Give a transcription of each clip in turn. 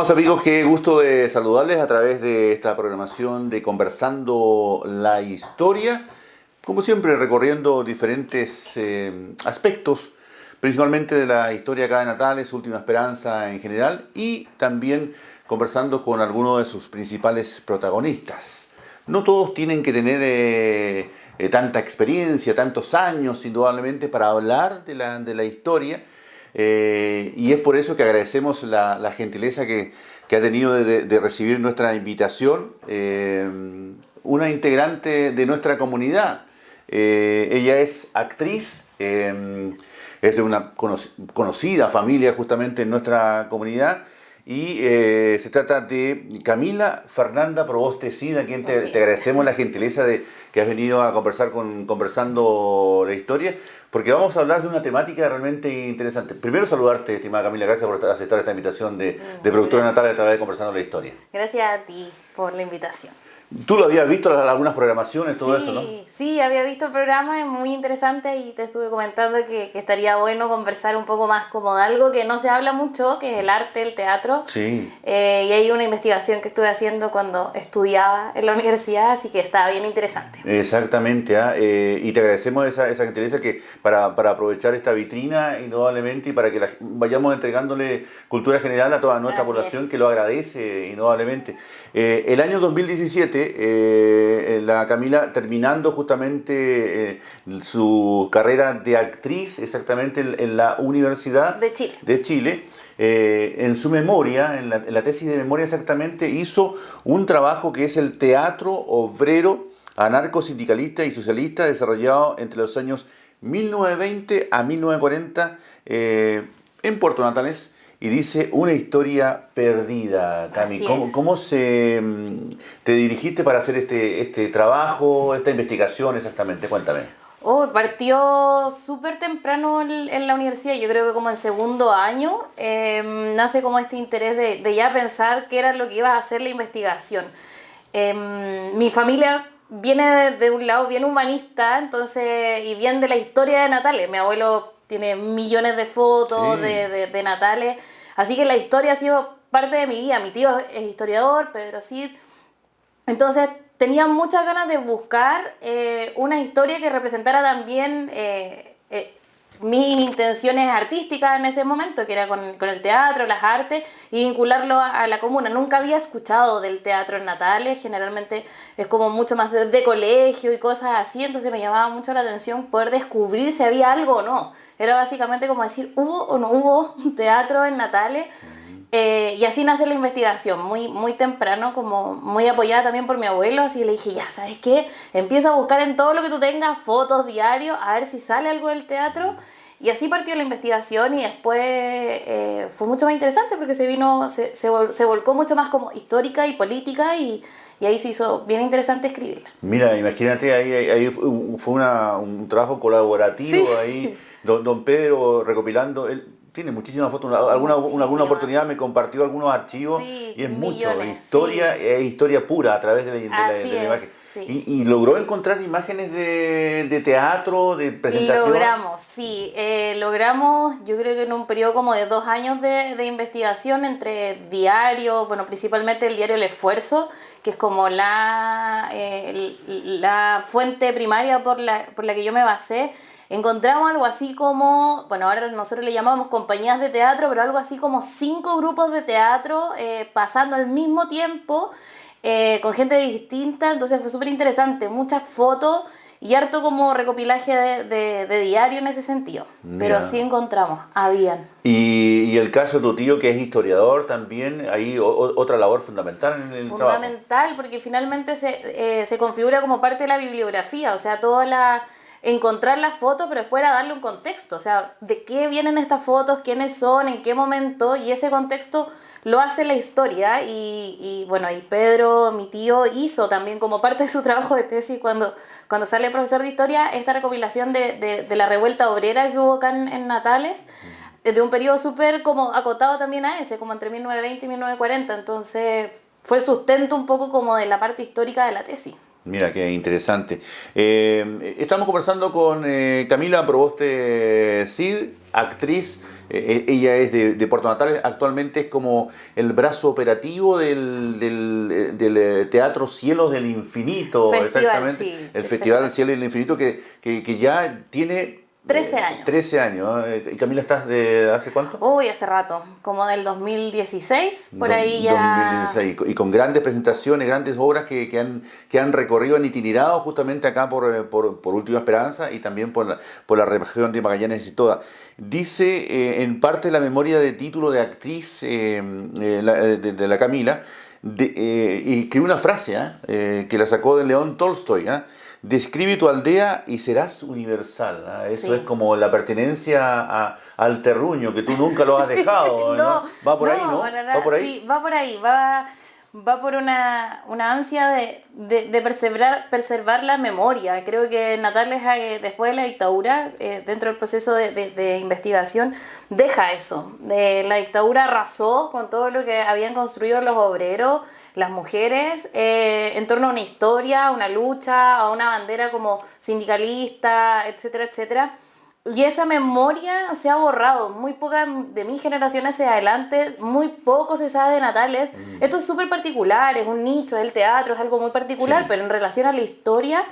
Estimados amigos, qué gusto de saludarles a través de esta programación de Conversando la Historia. Como siempre, recorriendo diferentes aspectos, principalmente de la historia acá de Natales, Última Esperanza en general, y también conversando con algunos de sus principales protagonistas. No todos tienen que tener tanta experiencia, tantos años, indudablemente, para hablar de la historia. Y es por eso que agradecemos la gentileza que ha tenido de recibir nuestra invitación, una integrante de nuestra comunidad. Ella es actriz, es de una conocida familia justamente en nuestra comunidad. Y se trata de Camila Fernanda Proboste Cid, a quien te agradecemos la gentileza de que has venido a conversar Conversando la Historia, porque vamos a hablar de una temática realmente interesante. Primero saludarte, estimada Camila, gracias por aceptar esta invitación de productora Natalia a través de Conversando la Historia. Gracias a ti por la invitación. ¿Tú lo habías visto, algunas programaciones, todo eso, no? Sí, había visto el programa, es muy interesante y te estuve comentando que estaría bueno conversar un poco más como de algo que no se habla mucho, que es el arte, el teatro. Sí. Y hay una investigación que estuve haciendo cuando estudiaba en la universidad, así que estaba bien interesante. Exactamente, y te agradecemos esa gentileza que para aprovechar esta vitrina, indudablemente, y para que vayamos entregándole cultura general a toda nuestra población, que lo agradece, indudablemente. El año 2017, la Camila, terminando justamente su carrera de actriz, exactamente en la Universidad de Chile, en su memoria, en la tesis de memoria exactamente, hizo un trabajo que es el teatro obrero, anarcosindicalista y socialista, desarrollado entre los años 1920 a 1940 en Puerto Natales, y dice una historia perdida. Cami, ¿cómo te dirigiste para hacer este trabajo, esta investigación exactamente? Cuéntame. Partió súper temprano en la universidad, yo creo que como en segundo año, nace como este interés de ya pensar qué era lo que iba a hacer la investigación. Mi familia viene de un lado bien humanista, entonces, y bien de la historia de Natales. Mi abuelo tiene millones de fotos de Natales, así que la historia ha sido parte de mi vida. Mi tío es historiador, Pedro Cid. Entonces tenía muchas ganas de buscar una historia que representara también mis intenciones artísticas en ese momento, que era con el teatro, las artes, y vincularlo a la comuna. Nunca había escuchado del teatro en Natales, generalmente es como mucho más de colegio y cosas así, entonces me llamaba mucho la atención poder descubrir si había algo o no. Era básicamente como decir, ¿hubo o no hubo teatro en Natales? Y así nace la investigación, muy temprano, como muy apoyada también por mi abuelo, así le dije, ya, ¿sabes qué? Empieza a buscar en todo lo que tú tengas, fotos, diarios, a ver si sale algo del teatro. Y así partió la investigación y después fue mucho más interesante porque se volcó mucho más como histórica y política y ahí se hizo bien interesante escribirla. Mira, imagínate, ahí fue un trabajo colaborativo, ahí don Pedro recopilando, él tiene muchísimas fotos, alguna oportunidad me compartió algunos archivos, y es mucho, historia, es historia pura a través de la imagen. Y logró encontrar imágenes de teatro, de presentación. Logramos, yo creo que en un periodo como de 2 años de investigación entre diarios, bueno, principalmente el diario El Esfuerzo, que es como la fuente primaria por la que yo me basé. Encontramos algo así como, bueno, ahora nosotros le llamamos compañías de teatro, pero algo así como 5 grupos de teatro pasando al mismo tiempo, con gente distinta, entonces fue súper interesante, muchas fotos y harto como recopilaje de diario en ese sentido. Mira. Pero sí encontramos, habían. Y el caso de tu tío, que es historiador también, ahí otra labor fundamental en el trabajo. Fundamental, porque finalmente se configura como parte de la bibliografía, o sea, encontrar las fotos, pero después era darle un contexto, o sea, de qué vienen estas fotos, quiénes son, en qué momento, y ese contexto lo hace la historia, y bueno, y Pedro, mi tío, hizo también como parte de su trabajo de tesis cuando sale profesor de historia, esta recopilación de la revuelta obrera que hubo acá en Natales, de un periodo súper como acotado también a ese, como entre 1920 y 1940, entonces fue el sustento un poco como de la parte histórica de la tesis. Mira, qué interesante. Estamos conversando con Camila Proboste Cid, actriz. Ella es de Puerto Natales, actualmente es como el brazo operativo del Teatro Cielos del Infinito, Festival, exactamente. sí. El Festival Cielos del Infinito que ya tiene 13 años. 13 años. ¿Y Camila, estás de hace cuánto? Uy, hace rato, como del 2016, por ahí ya. 2016, y con grandes presentaciones, grandes obras que han recorrido, han itinerado justamente acá por Última Esperanza y también por la región de Magallanes y toda. Dice en parte la memoria de título de actriz de la Camila, y escribió una frase que la sacó de León Tolstoy. Describe tu aldea y serás universal. Eso Sí. es como la pertenencia al terruño, que tú nunca lo has dejado. ¿No? Va por ahí, ¿no? Para nada. ¿Va por ahí? Sí, va por ahí, va por una ansia de preservar la memoria. Creo que Natales, después de la dictadura, dentro del proceso de investigación, deja eso. La dictadura arrasó con todo lo que habían construido los obreros, las mujeres, en torno a una historia, a una lucha, a una bandera como sindicalista, etcétera, etcétera. Y esa memoria se ha borrado. Muy poca de mi generación hacia adelante, muy poco se sabe de Natales. Esto es súper particular, es un nicho, es el teatro, es algo muy particular, Sí. pero en relación a la historia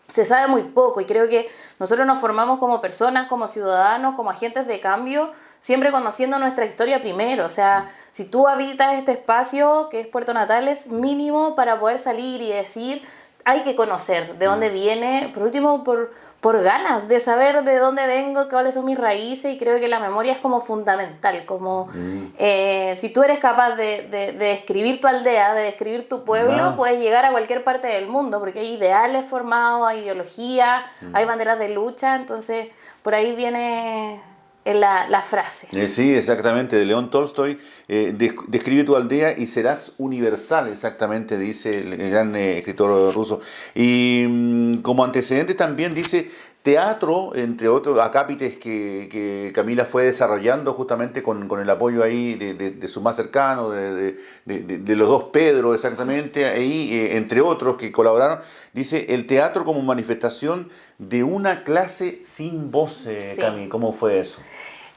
se sabe muy poco. Y creo que nosotros nos formamos como personas, como ciudadanos, como agentes de cambio, siempre conociendo nuestra historia primero. O sea, si tú habitas este espacio que es Puerto Natales, mínimo para poder salir y decir, hay que conocer de dónde viene, por último, por ganas de saber de dónde vengo, cuáles son mis raíces, y creo que la memoria es como fundamental, como si tú eres capaz de describir tu aldea, de describir tu pueblo, puedes llegar a cualquier parte del mundo, porque hay ideales formados, hay ideología, hay banderas de lucha, entonces por ahí viene la frase. Sí, exactamente, de León Tolstoy. Describe tu aldea y serás universal, exactamente, dice el gran escritor ruso. Y como antecedente también dice teatro, entre otros acápites que Camila fue desarrollando justamente con el apoyo ahí de su más cercano, de los dos Pedro, exactamente, ahí, entre otros que colaboraron. Dice, el teatro como manifestación de una clase sin voz, Sí. Cami, ¿cómo fue eso?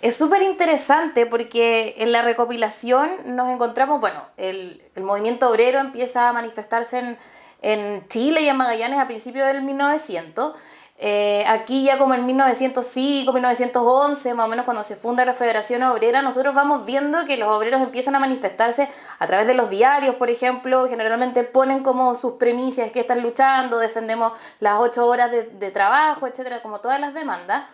Es súper interesante porque en la recopilación nos encontramos, bueno, el movimiento obrero empieza a manifestarse en Chile y en Magallanes a principios del 1900. Aquí ya como en 1905, 1911, más o menos cuando se funda la Federación Obrera, nosotros vamos viendo que los obreros empiezan a manifestarse a través de los diarios, por ejemplo. Generalmente ponen como sus premisas que están luchando, defendemos las 8 horas de trabajo, etcétera, como todas las demandas.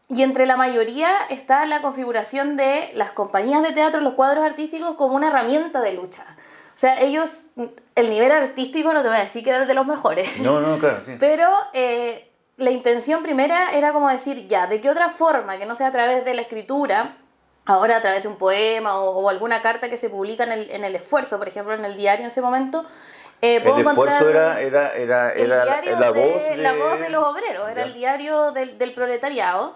Y entre la mayoría está la configuración de las compañías de teatro, los cuadros artísticos, como una herramienta de lucha. O sea, ellos, el nivel artístico no te voy a decir que era el de los mejores. No, claro, sí. Pero la intención primera era como decir, ya, ¿de qué otra forma, que no sea a través de la escritura, ahora a través de un poema o alguna carta que se publica en el Esfuerzo, por ejemplo, en el diario en ese momento? El Esfuerzo era la voz la voz de los obreros, era Ya. el diario del proletariado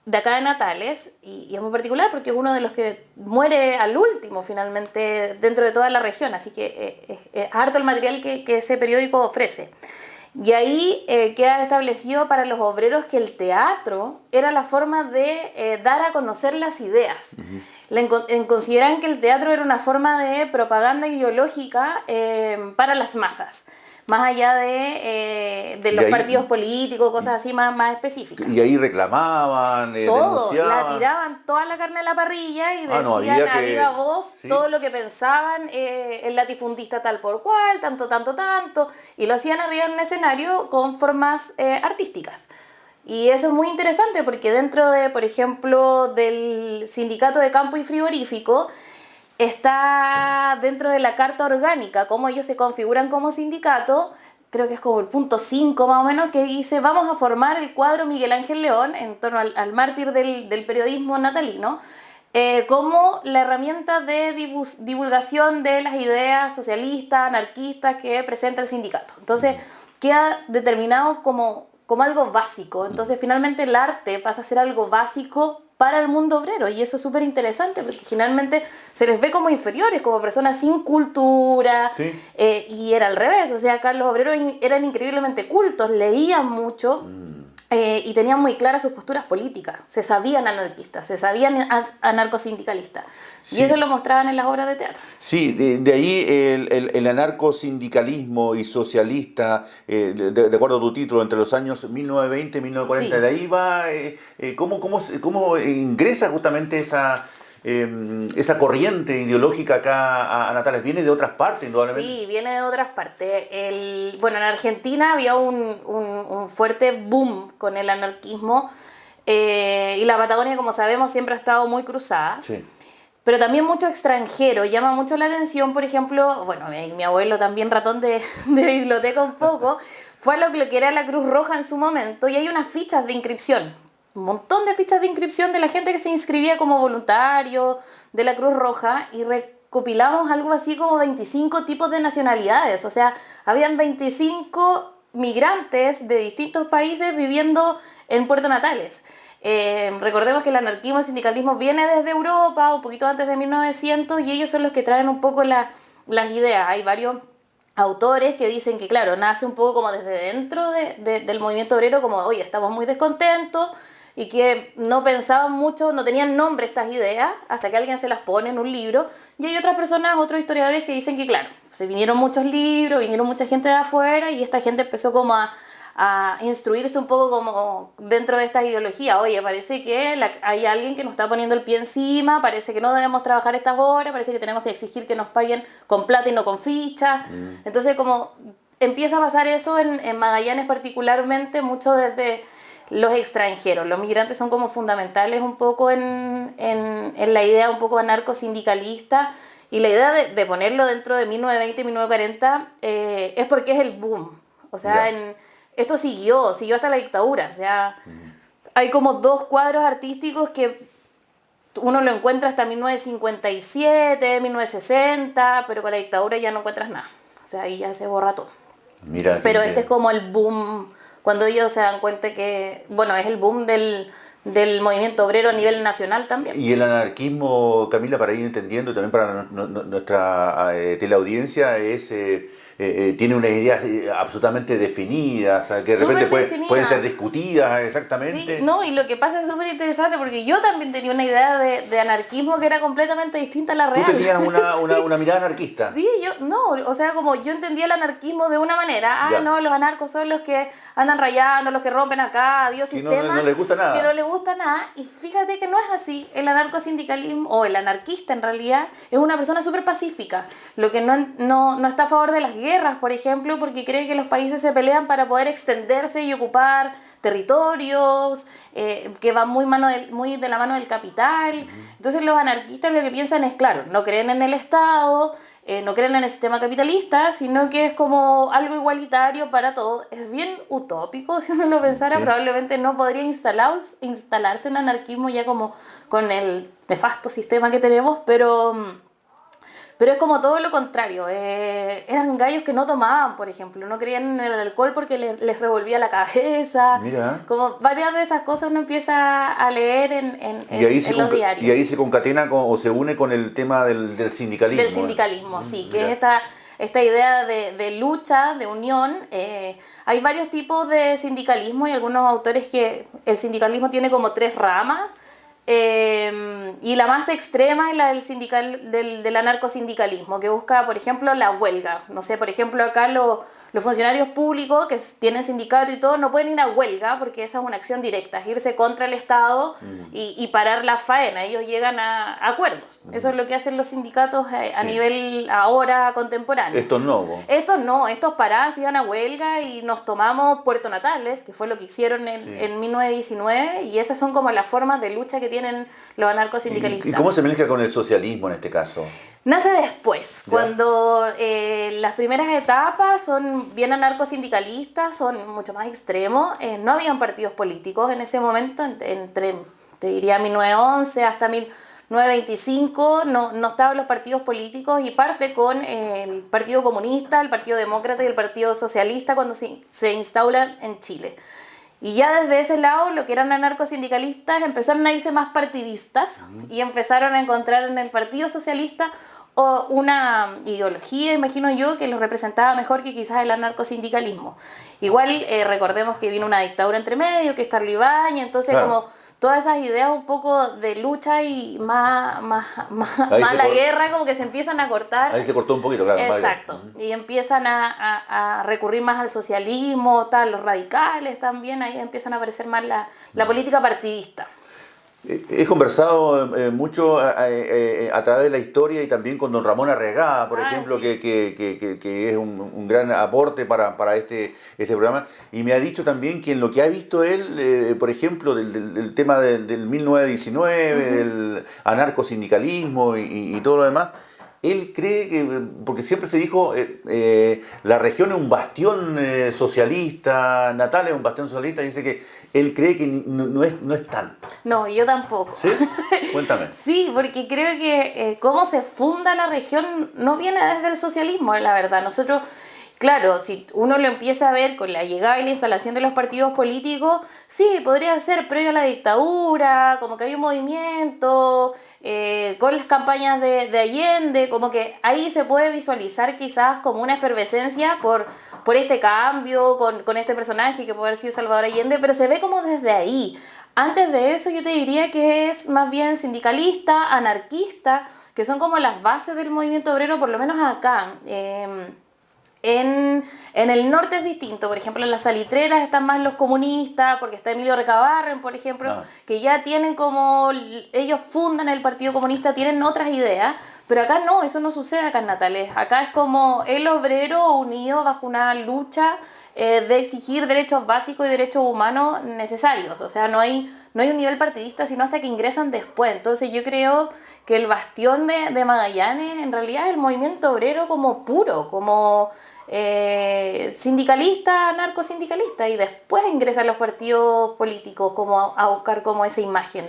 de acá de Natales, y es muy particular porque es uno de los que muere al último finalmente dentro de toda la región, así que es harto el material que ese periódico ofrece. Y ahí queda establecido para los obreros que el teatro era la forma de dar a conocer las ideas. Consideran que el teatro era una forma de propaganda ideológica para las masas, más allá de los partidos políticos, cosas así más específicas. Y ahí reclamaban, Todo, denunciaban. la tiraban toda la carne a la parrilla y decían no, había a que- viva voz sí. todo lo que pensaban, el latifundista tal por cual, tanto, y lo hacían arriba en un escenario con formas artísticas. Y eso es muy interesante porque dentro de, por ejemplo, del sindicato de campo y frigorífico, está dentro de la carta orgánica, cómo ellos se configuran como sindicato, creo que es como el punto 5 más o menos, que dice, vamos a formar el cuadro Miguel Ángel León, en torno al mártir del periodismo natalino, como la herramienta de divulgación de las ideas socialistas, anarquistas que presenta el sindicato. Entonces, queda determinado como algo básico. Entonces, finalmente el arte pasa a ser algo básico para el mundo obrero, y eso es súper interesante porque generalmente se les ve como inferiores, como personas sin cultura, Sí. Y era al revés, o sea, acá los obreros eran increíblemente cultos, leían mucho. Y tenían muy claras sus posturas políticas, se sabían anarquistas, se sabían anarcosindicalistas, Sí. y eso lo mostraban en las obras de teatro. Sí, de ahí el anarcosindicalismo y socialista, de acuerdo a tu título, entre los años 1920 y 1940, Sí. de ahí va, ¿cómo ingresa justamente esa corriente ideológica acá a Natales? Viene de otras partes, indudablemente. Sí, viene de otras partes. Bueno, en Argentina había un fuerte boom con el anarquismo, y la Patagonia, como sabemos, siempre ha estado muy cruzada. Sí. Pero también mucho extranjero, llama mucho la atención, por ejemplo, bueno, mi abuelo también ratón de biblioteca un poco, fue a lo que era la Cruz Roja en su momento, y hay unas fichas de inscripción, un montón de fichas de inscripción de la gente que se inscribía como voluntario de la Cruz Roja, y recopilamos algo así como 25 tipos de nacionalidades, o sea, habían 25 migrantes de distintos países viviendo en Puerto Natales. Recordemos que el anarquismo y el sindicalismo viene desde Europa, un poquito antes de 1900, y ellos son los que traen un poco las ideas. Hay varios autores que dicen que, claro, nace un poco como desde dentro del movimiento obrero, como, oye, estamos muy descontentos, y que no pensaban mucho, no tenían nombre estas ideas, hasta que alguien se las pone en un libro. Y hay otras personas, otros historiadores que dicen que, claro, se vinieron muchos libros, vinieron mucha gente de afuera, y esta gente empezó como a instruirse un poco como dentro de esta ideología. Oye, parece que hay alguien que nos está poniendo el pie encima, parece que no debemos trabajar estas horas, parece que tenemos que exigir que nos paguen con plata y no con fichas. Entonces, como empieza a pasar eso en Magallanes particularmente, mucho desde los extranjeros. Los migrantes son como fundamentales un poco en la idea un poco anarcosindicalista, y la idea de ponerlo dentro de 1920 y 1940 es porque es el boom. O sea, esto siguió hasta la dictadura. O sea, hay como 2 cuadros artísticos que uno lo encuentra hasta 1957, 1960, pero con la dictadura ya no encuentras nada. O sea, ahí ya se borra todo. Mira, Pero este es como el boom, cuando ellos se dan cuenta que, bueno, es el boom del movimiento obrero a nivel nacional también. Y el anarquismo, Camila, para ir entendiendo, y también para nuestra teleaudiencia, tiene unas ideas absolutamente definidas, o sea, que de repente pueden ser discutidas exactamente. Sí, no, y lo que pasa es súper interesante porque yo también tenía una idea de anarquismo que era completamente distinta a la real. Tú tenías Sí. una mirada anarquista. Sí, o sea, como yo entendía el anarquismo de una manera. No, los anarcos son los que andan rayando, los que rompen acá, Dios sistema. No les gusta nada. Que no les gusta nada. Y fíjate que no es así. El anarcosindicalismo, o el anarquista en realidad, es una persona súper pacífica. Lo que no está a favor de las guerras, por ejemplo, porque cree que los países se pelean para poder extenderse y ocupar territorios, que van muy de la mano del capital. Entonces los anarquistas lo que piensan es, claro, no creen en el Estado, no creen en el sistema capitalista, sino que es como algo igualitario para todos. Es bien utópico, si uno lo pensara, sí. Probablemente no podría instalarse un anarquismo ya como con el nefasto sistema que tenemos, pero es como todo lo contrario. Eran gallos que no tomaban, por ejemplo, no creían en el alcohol porque les revolvía la cabeza. Mira. Como varias de esas cosas uno empieza a leer en los diarios. Y ahí se concatena o se une con el tema del sindicalismo. Del sindicalismo, sí, que es esta idea de lucha, de unión. Hay varios tipos de sindicalismo y algunos autores que el sindicalismo tiene como 3 ramas. Y la más extrema es la del anarcosindicalismo, que busca, por ejemplo, la huelga. No sé, por ejemplo, acá los funcionarios públicos que tienen sindicato y todo no pueden ir a huelga porque esa es una acción directa, es irse contra el Estado y parar la faena. Ellos llegan a acuerdos. Eso es lo que hacen los sindicatos a nivel ahora contemporáneo. Estos no. Estos paraban, se iban a huelga y nos tomamos Puerto Natales, que fue lo que hicieron en 1919, y esas son como las formas de lucha que tienen los anarcosindicalistas. ¿Y cómo se mezcla con el socialismo en este caso? Nace después, cuando las primeras etapas son bien anarcosindicalistas, son mucho más extremos. No habían partidos políticos en ese momento, entre, te diría, 1911 hasta 1925, no estaban los partidos políticos, y parte con el Partido Comunista, el Partido Demócrata y el Partido Socialista cuando se instauran en Chile. Y ya desde ese lado, lo que eran anarcosindicalistas empezaron a irse más partidistas y empezaron a encontrar en el Partido Socialista una ideología, imagino yo, que los representaba mejor que quizás el anarcosindicalismo. Igual recordemos que vino una dictadura entre medio, que es Carlos Ibáñez, entonces Claro. como todas esas ideas un poco de lucha y más la guerra como que se empiezan a cortar. Ahí se cortó un poquito, claro. Exacto, y empiezan a recurrir más al socialismo, los radicales también, ahí empiezan a aparecer más la política partidista. He conversado mucho a través de la historia y también con don Ramón Arriagada, por ejemplo, sí. que es un gran aporte para este programa. Y me ha dicho también que en lo que ha visto él, por ejemplo, del tema del 1919, del anarcosindicalismo y todo lo demás, él cree que, porque siempre se dijo, la región es un bastión socialista, Natal es un bastión socialista, y dice que él cree que no es tanto. No, yo tampoco. ¿Sí? Cuéntame. Sí, porque creo que cómo se funda la región no viene desde el socialismo, la verdad. Nosotros, claro, si uno lo empieza a ver con la llegada y la instalación de los partidos políticos, sí, podría ser previo a la dictadura, como que hay un movimiento, con las campañas de Allende, como que ahí se puede visualizar quizás como una efervescencia por este cambio, con este personaje que puede haber sido Salvador Allende, pero se ve como desde ahí. Antes de eso yo te diría que es más bien sindicalista, anarquista, que son como las bases del movimiento obrero, por lo menos acá. En el norte es distinto, por ejemplo en las salitreras están más los comunistas, porque está Emilio Recabarren, por ejemplo, que ya tienen como, ellos fundan el Partido Comunista, tienen otras ideas, pero acá no, eso no sucede acá en Natales, acá es como el obrero unido bajo una lucha de exigir derechos básicos y derechos humanos necesarios, o sea, no hay un nivel partidista sino hasta que ingresan después, entonces yo creo que el bastión de Magallanes en realidad es el movimiento obrero como puro, como sindicalista, anarcosindicalista, y después ingresan los partidos políticos como a buscar como esa imagen.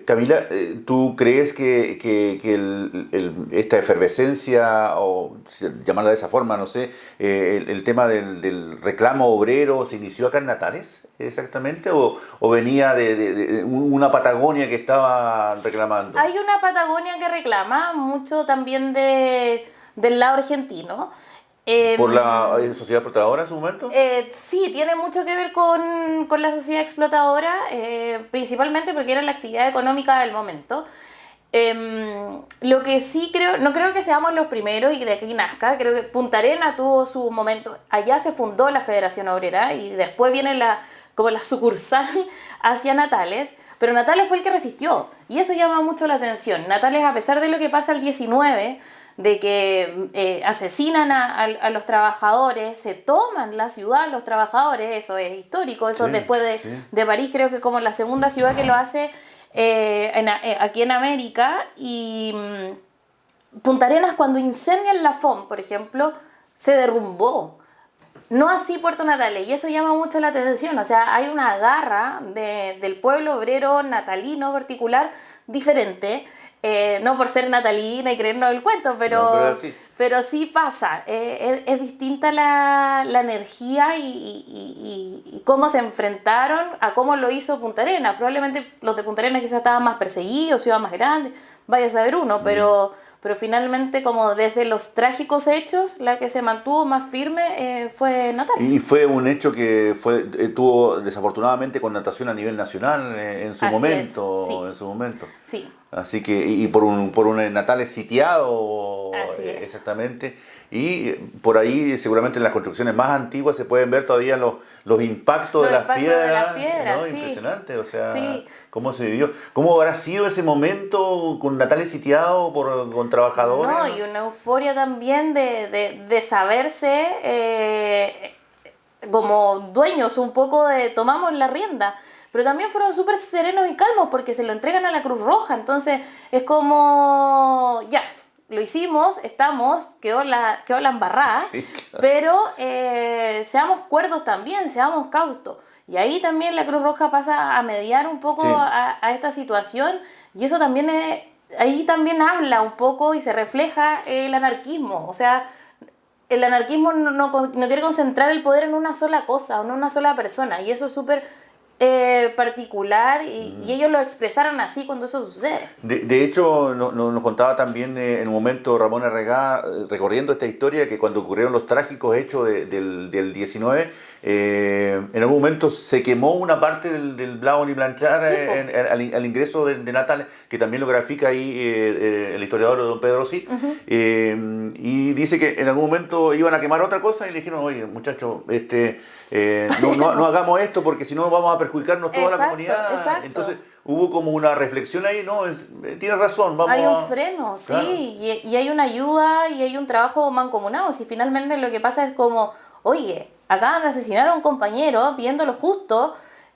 Camila, ¿tú crees que esta efervescencia, o llamarla de esa forma, no sé, el tema del reclamo obrero se inició acá en Natales, exactamente, o venía de una Patagonia que estaba reclamando? Hay una Patagonia que reclama mucho también del lado argentino. ¿Por la sociedad explotadora en su momento? Sí, tiene mucho que ver con la sociedad explotadora, principalmente porque era la actividad económica del momento. Lo que sí creo, no creo que seamos los primeros y de aquí nazca, creo que Punta Arenas tuvo su momento, allá se fundó la Federación Obrera y después viene como la sucursal hacia Natales, pero Natales fue el que resistió y eso llama mucho la atención. Natales, a pesar de lo que pasa el 19, de que asesinan a los trabajadores, se toman la ciudad los trabajadores, eso es histórico, eso Sí, después sí. de París creo que como la segunda ciudad que lo hace aquí en América, y Punta Arenas cuando incendian Lafón, por ejemplo, se derrumbó. No así Puerto Natales, y eso llama mucho la atención, o sea, hay una garra del pueblo obrero natalino particular diferente, no por ser natalina y creernos el cuento, pero sí pasa, es distinta la energía y cómo se enfrentaron a cómo lo hizo Punta Arenas. Probablemente los de Punta Arenas quizás estaban más perseguidos, ciudad más grande, vaya a saber uno, pero finalmente como desde los trágicos hechos, la que se mantuvo más firme fue Natales. Y fue un hecho que tuvo desafortunadamente connotación a nivel nacional en su Así momento, es, sí. en su momento. Sí. Así que, y por un Natales sitiado, Así es. exactamente. Y por ahí seguramente en las construcciones más antiguas se pueden ver todavía los impactos Los de las impactos piedras. de las piedras, ¿no? sí. Impresionante, o sea, Sí. cómo se vivió. ¿Cómo habrá sido ese momento con Natales sitiado con trabajadores? No, y una euforia también de saberse como dueños un poco de tomamos la rienda. Pero también fueron súper serenos y calmos porque se lo entregan a la Cruz Roja. Entonces es como, ya, lo hicimos, quedó la embarrada, Sí, claro. pero seamos cuerdos también, seamos cautos. Y ahí también la Cruz Roja pasa a mediar un poco Sí. a esta situación y eso también ahí también habla un poco y se refleja el anarquismo. O sea, el anarquismo no quiere concentrar el poder en una sola cosa, en una sola persona, y eso es súper particular, y ellos lo expresaron así cuando eso sucede. De hecho, nos contaba también en un momento Ramón Arregá, recorriendo esta historia, que cuando ocurrieron los trágicos hechos del 19, en algún momento se quemó una parte del Blau y Blanchard, Sí, al ingreso de Natal, que también lo grafica ahí el historiador don Pedro Cid, y dice que en algún momento iban a quemar otra cosa y le dijeron, oye muchachos, no hagamos esto porque si no vamos a perjudicarnos toda la comunidad. Exacto. Entonces hubo como una reflexión ahí, no, tienes razón, vamos hay un a... freno, sí, Claro. y hay una ayuda y hay un trabajo mancomunado. Si finalmente lo que pasa es como, oye, acaban de asesinar a un compañero pidiendo lo justo,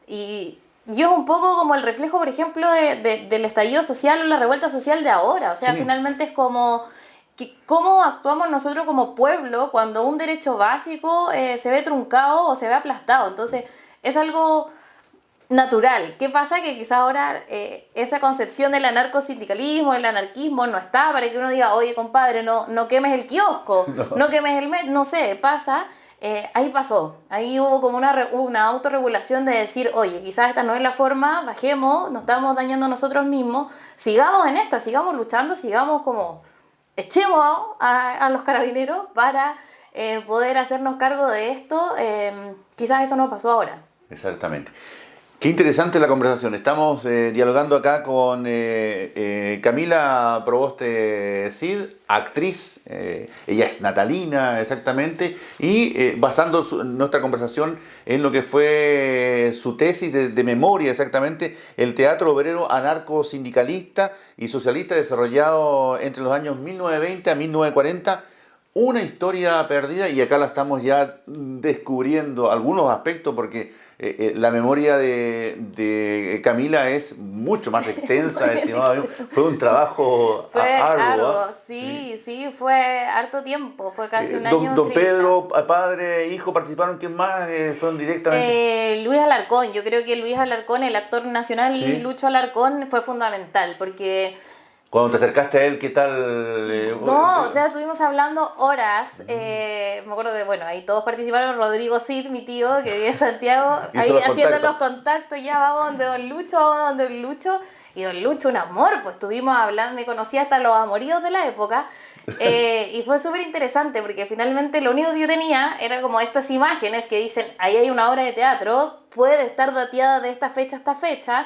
y es un poco como el reflejo, por ejemplo, del estallido social o la revuelta social de ahora. O sea, Sí. finalmente es como cómo actuamos nosotros como pueblo cuando un derecho básico se ve truncado o se ve aplastado. Entonces, es algo natural. ¿Qué pasa? Que quizá ahora esa concepción del anarcosindicalismo, del anarquismo no está para que uno diga, oye compadre, no quemes el kiosco, no quemes el metro, no sé, pasa. Ahí pasó, ahí hubo como una autorregulación de decir, oye, quizás esta no es la forma, bajemos, nos estamos dañando a nosotros mismos, sigamos en esta, sigamos luchando, sigamos como, echemos a los carabineros para poder hacernos cargo de esto. Quizás eso no pasó ahora. Exactamente. Qué interesante la conversación. Estamos dialogando acá con Camila Proboste Cid, actriz, ella es natalina exactamente, y basando nuestra conversación en lo que fue su tesis de memoria exactamente, el teatro obrero anarcosindicalista y socialista desarrollado entre los años 1920 a 1940, una historia perdida, y acá la estamos ya descubriendo algunos aspectos porque la memoria de Camila es mucho más extensa, estimado amigo. Fue un trabajo Fue arduo. arduo, sí, fue harto tiempo, fue casi un año. Don Pedro, padre, hijo, participaron, ¿quién más? Fueron directamente. Luis Alarcón, yo creo que Luis Alarcón, el actor nacional, Sí. Lucho Alarcón, fue fundamental porque... Cuando te acercaste a él, ¿qué tal? No, o sea, estuvimos hablando horas. Me acuerdo que, bueno, ahí todos participaron. Rodrigo Cid, mi tío, que vive en Santiago, Hizo ahí los haciendo contactos. los contactos. Ya vamos donde Don Lucho, vamos donde Don Lucho. Y Don Lucho, un amor, pues estuvimos hablando, me conocí hasta los amoríos de la época. Y fue súper interesante porque finalmente lo único que yo tenía era como estas imágenes que dicen, ahí hay una obra de teatro, puede estar dateada de esta fecha a esta fecha.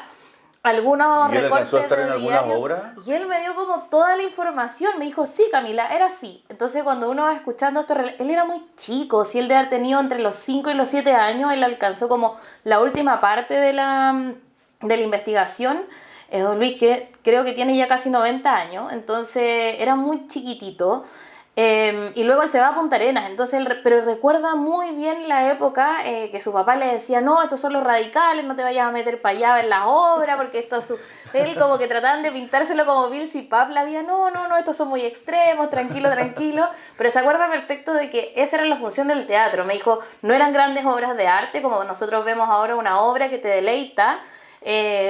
Algunos ¿Y él recortes alcanzó a estar de en algunas diario, obras? y él me dio como toda la información, me dijo, sí Camila, era así. Entonces cuando uno va escuchando esto, él era muy chico, si él de haber tenido entre los 5 y los 7 años, él alcanzó como la última parte de la investigación. Don Luis, que creo que tiene ya casi 90 años, entonces era muy chiquitito. Y luego él se va a Punta Arenas, entonces pero recuerda muy bien la época que su papá le decía, no, estos son los radicales, no te vayas a meter para allá en la obra, porque esto es él como que trataban de pintárselo como Bill y Pap la vida, no, estos son muy extremos, tranquilo, pero se acuerda perfecto de que esa era la función del teatro. Me dijo, no eran grandes obras de arte como nosotros vemos ahora, una obra que te deleita,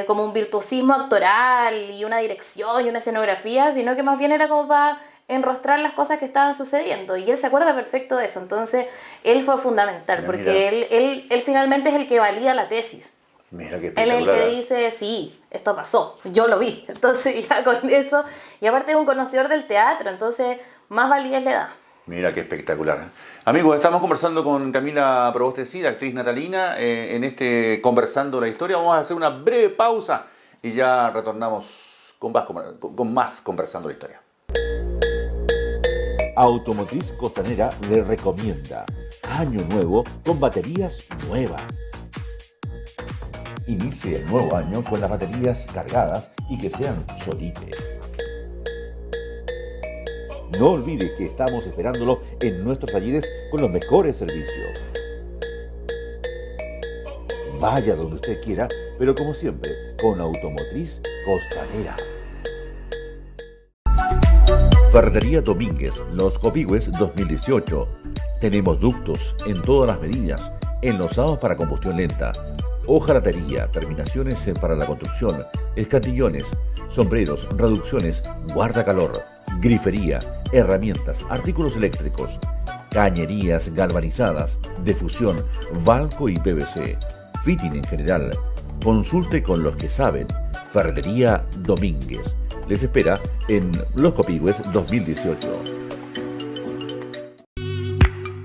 como un virtuosismo actoral y una dirección y una escenografía, sino que más bien era como para enrostrar las cosas que estaban sucediendo, y él se acuerda perfecto de eso. Entonces él fue fundamental, Mira, porque él finalmente es el que valida la tesis. Mira qué Él es el espectacular. que dice, sí, esto pasó, yo lo vi. Entonces ya con eso, y aparte es un conocedor del teatro, entonces más validez le da. Mira qué espectacular. Amigos, estamos conversando con Camila Proboste Cid, actriz natalina, en este Conversando la Historia. Vamos a hacer una breve pausa y ya retornamos con más Conversando la Historia. Automotriz Costanera le recomienda año nuevo con baterías nuevas. Inicie el nuevo año con las baterías cargadas y que sean Solite. No olvide que estamos esperándolo en nuestros talleres con los mejores servicios. Vaya donde usted quiera, pero como siempre, con Automotriz Costanera. Ferretería Domínguez, Los Copigües 2018. Tenemos ductos en todas las medidas, enlosados para combustión lenta, hojalatería, terminaciones para la construcción, escatillones, sombreros, reducciones, guardacalor, grifería, herramientas, artículos eléctricos. cañerías galvanizadas, de fusión, Balco y PVC, fitting en general. Consulte con los que saben. Ferretería Domínguez. Les espera en Los Copihue 2018.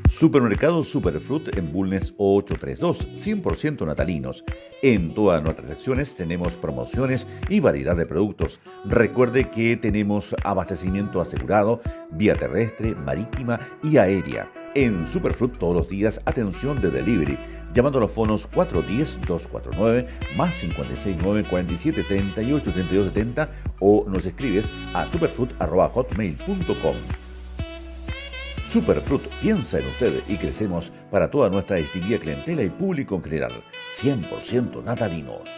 Supermercado Superfruit en Bulnes 832, 100% natalinos. En todas nuestras secciones tenemos promociones y variedad de productos. Recuerde que tenemos abastecimiento asegurado, vía terrestre, marítima y aérea. En Superfruit todos los días atención de delivery, llamando a los fonos 410-249 más 569 47 38 32 70 o nos escribes a superfruit@hotmail.com. Superfruit piensa en usted y crecemos para toda nuestra distinguida clientela y público en general. 100% natalinos.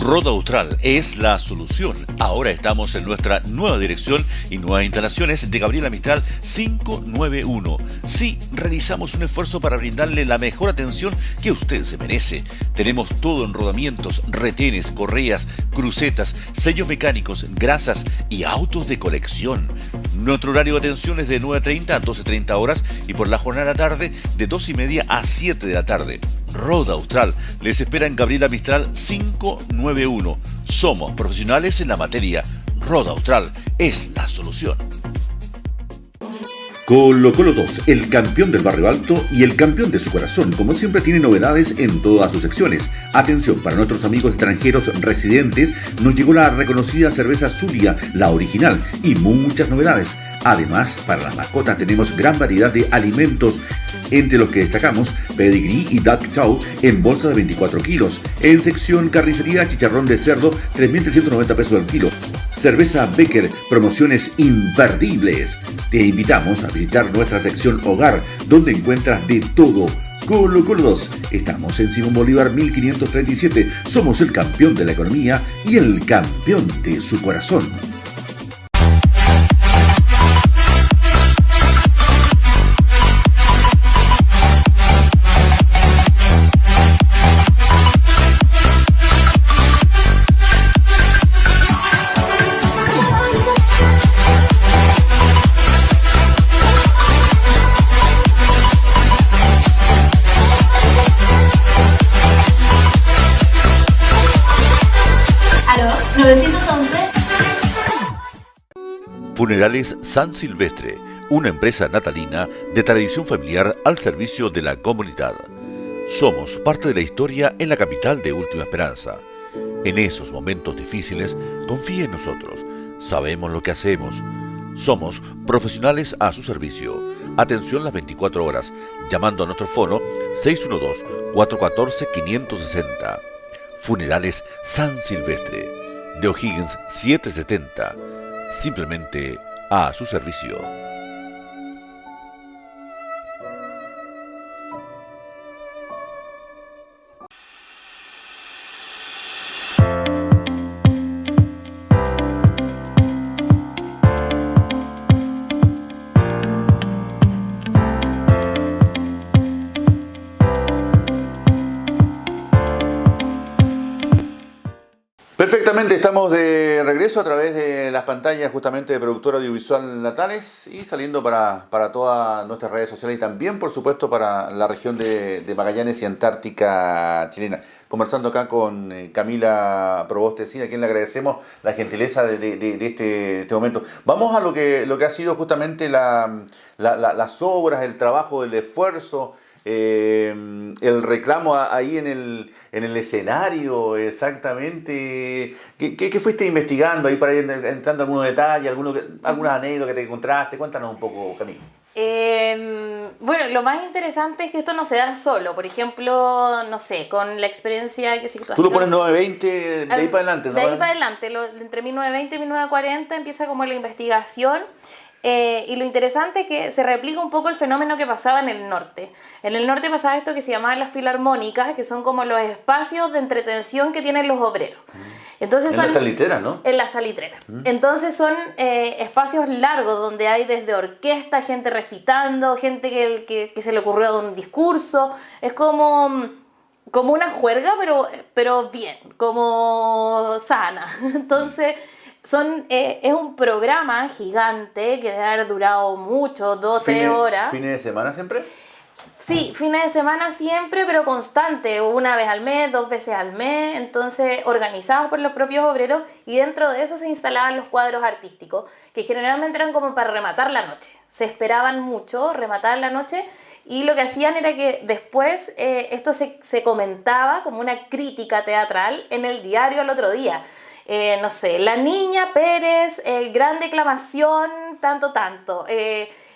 Roda Austral es la solución. Ahora estamos en nuestra nueva dirección y nuevas instalaciones de Gabriela Mistral 591. Sí, realizamos un esfuerzo para brindarle la mejor atención que usted se merece. Tenemos todo en rodamientos, retenes, correas, crucetas, sellos mecánicos, grasas y autos de colección. Nuestro horario de atención es de 9:30 a 12:30 horas y por la jornada de la tarde de 2:30 a 7 de la tarde. Roda Austral les espera en Gabriela Mistral 591. Somos profesionales en la materia. Roda Austral es la solución. Colo Colo 2, el campeón del Barrio Alto y el campeón de su corazón, como siempre tiene novedades en todas sus secciones. Atención, para nuestros amigos extranjeros residentes, nos llegó la reconocida cerveza Zulia, la original, y muchas novedades. Además, para las mascotas tenemos gran variedad de alimentos, entre los que destacamos Pedigree y Duck Chow en bolsa de 24 kilos. En sección carnicería, chicharrón de cerdo, 3.390 pesos al kilo. Cerveza Becker, promociones imperdibles. Te invitamos a visitar nuestra sección Hogar, donde encuentras de todo. Colo Colo 2, estamos en Simón Bolívar 1537. Somos el campeón de la economía y el campeón de su corazón. Funerales San Silvestre, una empresa natalina de tradición familiar al servicio de la comunidad. Somos parte de la historia en la capital de Última Esperanza. En esos momentos difíciles, confíe en nosotros. Sabemos lo que hacemos. Somos profesionales a su servicio. Atención las 24 horas, llamando a nuestro fono 612-414-560. Funerales San Silvestre, de O'Higgins 770. Simplemente a su servicio. Perfectamente, estamos de regreso a través de las pantallas justamente de Productora Audiovisual Natales y saliendo para todas nuestras redes sociales y también, por supuesto, para la región de Magallanes y Antártica chilena. Conversando acá con Camila Proboste, a quien le agradecemos la gentileza de este momento. Vamos a lo que ha sido justamente las obras, el trabajo, el esfuerzo, el reclamo ahí en el escenario, exactamente. ¿Qué fuiste investigando ahí para ir entrando en algunos detalles, algunas anécdotas que te encontraste? Cuéntanos un poco, Camila. Bueno, lo más interesante es que esto no se da solo. Por ejemplo, no sé, con la experiencia... Tú lo pones 920, de ahí para adelante, ¿no? De ahí para adelante, entre 1920 y 1940 empieza como la investigación. Y lo interesante es que se replica un poco el fenómeno que pasaba en el norte. En el norte pasaba esto que se llamaban las filarmónicas, que son como los espacios de entretención que tienen los obreros. Entonces en la salitrera, ¿no? En la salitrera. Entonces son espacios largos donde hay desde orquesta, gente recitando, gente que se le ocurrió un discurso. Es como una juerga, pero bien, como sana. Entonces Es un programa gigante que debe haber durado mucho, 2-3 horas. ¿Fines de semana siempre? Sí, fines de semana siempre, pero constante, una vez al mes, 2 veces al mes, entonces organizados por los propios obreros, y dentro de eso se instalaban los cuadros artísticos, que generalmente eran como para rematar la noche. Se esperaban mucho, rematar la noche, y lo que hacían era que después esto se comentaba como una crítica teatral en el diario al otro día. No sé, la niña Pérez, gran declamación, tanto,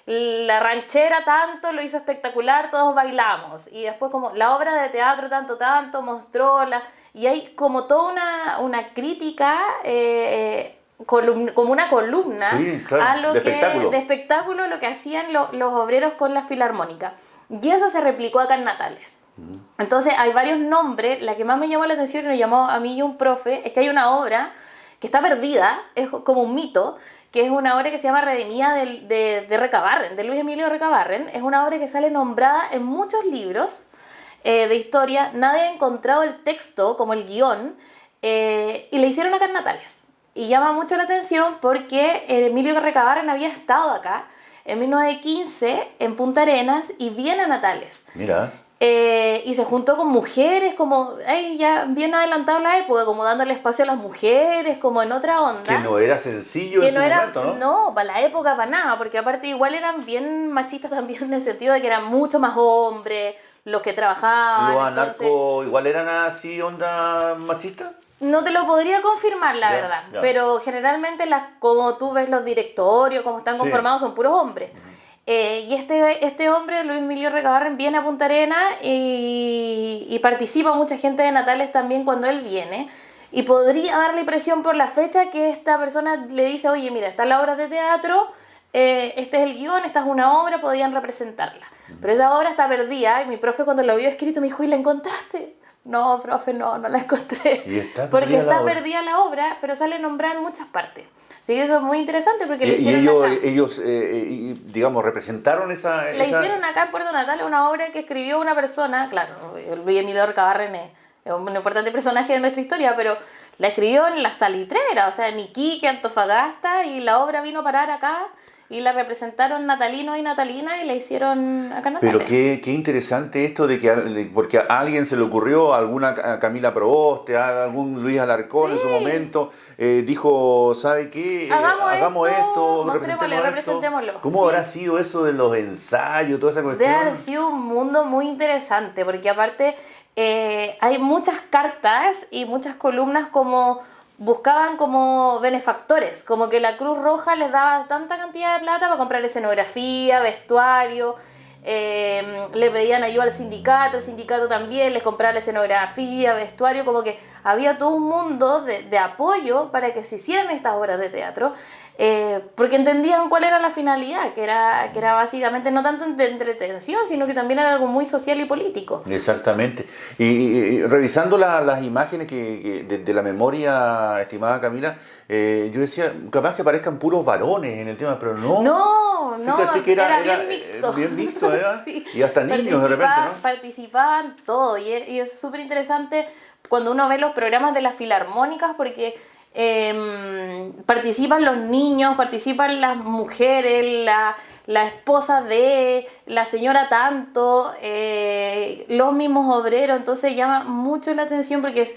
la ranchera tanto, lo hizo espectacular, todos bailamos. Y después como la obra de teatro tanto, mostró y hay como toda una crítica, como una columna, sí, claro, a lo de espectáculo, lo que hacían los obreros con la filarmónica. Y eso se replicó acá en Natales. Entonces hay varios nombres. La que más me llamó la atención y nos llamó a mí y un profe es que hay una obra que está perdida, es como un mito, que es una obra que se llama Redimida de Recabarren, de Luis Emilio Recabarren. Es una obra que sale nombrada en muchos libros de historia. Nadie ha encontrado el texto como el guión, y le hicieron acá en Natales. Y llama mucho la atención porque Emilio Recabarren había estado acá en 1915 en Punta Arenas y viene a Natales. Mira. Y se juntó con mujeres, como ya bien adelantado la época, como dándole espacio a las mujeres, como en otra onda. Que no era sencillo en su momento, ¿no? No, para la época, para nada, porque aparte igual eran bien machistas también en el sentido de que eran mucho más hombres los que trabajaban. ¿Los anarcos igual eran así, onda machista? No te lo podría confirmar, la verdad, pero generalmente como tú ves los directorios, como están conformados, son puros hombres. Y este hombre, Luis Emilio Recabarren, viene a Punta Arenas y participa mucha gente de Natales también cuando él viene. Y podría dar la impresión por la fecha que esta persona le dice, oye, mira, está la obra de teatro, este es el guión, esta es una obra, podían representarla. Pero esa obra está perdida y mi profe cuando lo vio escrito me dijo, ¿y la encontraste? No, profe, no la encontré. Porque está perdida la obra, pero sale nombrada en muchas partes. Así que eso es muy interesante porque le hicieron ellos digamos, representaron La hicieron acá en Puerto Natales, una obra que escribió una persona, claro, Luis Emilio Recabarren es un importante personaje de nuestra historia, pero la escribió en La Salitrera, o sea, en Iquique, Antofagasta, y la obra vino a parar acá, y la representaron natalinos y natalinas y la hicieron acá en Natales. Pero qué interesante esto de que, porque a alguien se le ocurrió, alguna Camila Proboste, a algún Luis Alarcón en su momento, dijo, ¿sabe qué? Hagamos esto, representémoslo. ¿Cómo habrá sido eso de los ensayos, toda esa cuestión? Debe haber sido un mundo muy interesante, porque aparte hay muchas cartas y muchas columnas como buscaban como benefactores, como que la Cruz Roja les daba tanta cantidad de plata para comprar escenografía, vestuario, le pedían ayuda al sindicato, el sindicato también les compraba la escenografía, vestuario, como que había todo un mundo de apoyo para que se hicieran estas obras de teatro, porque entendían cuál era la finalidad, que era básicamente no tanto de entretención, sino que también era algo muy social y político. Exactamente. Y revisando las imágenes de la memoria, estimada Camila, yo decía, capaz que parezcan puros varones en el tema, pero no. No, que era bien mixto. Bien mixto, ¿verdad? Sí. Y hasta niños de repente, ¿no? Participaban todos, y es súper interesante cuando uno ve los programas de las filarmónicas, porque participan los niños, participan las mujeres, la esposa de la señora tanto, los mismos obreros, entonces llama mucho la atención porque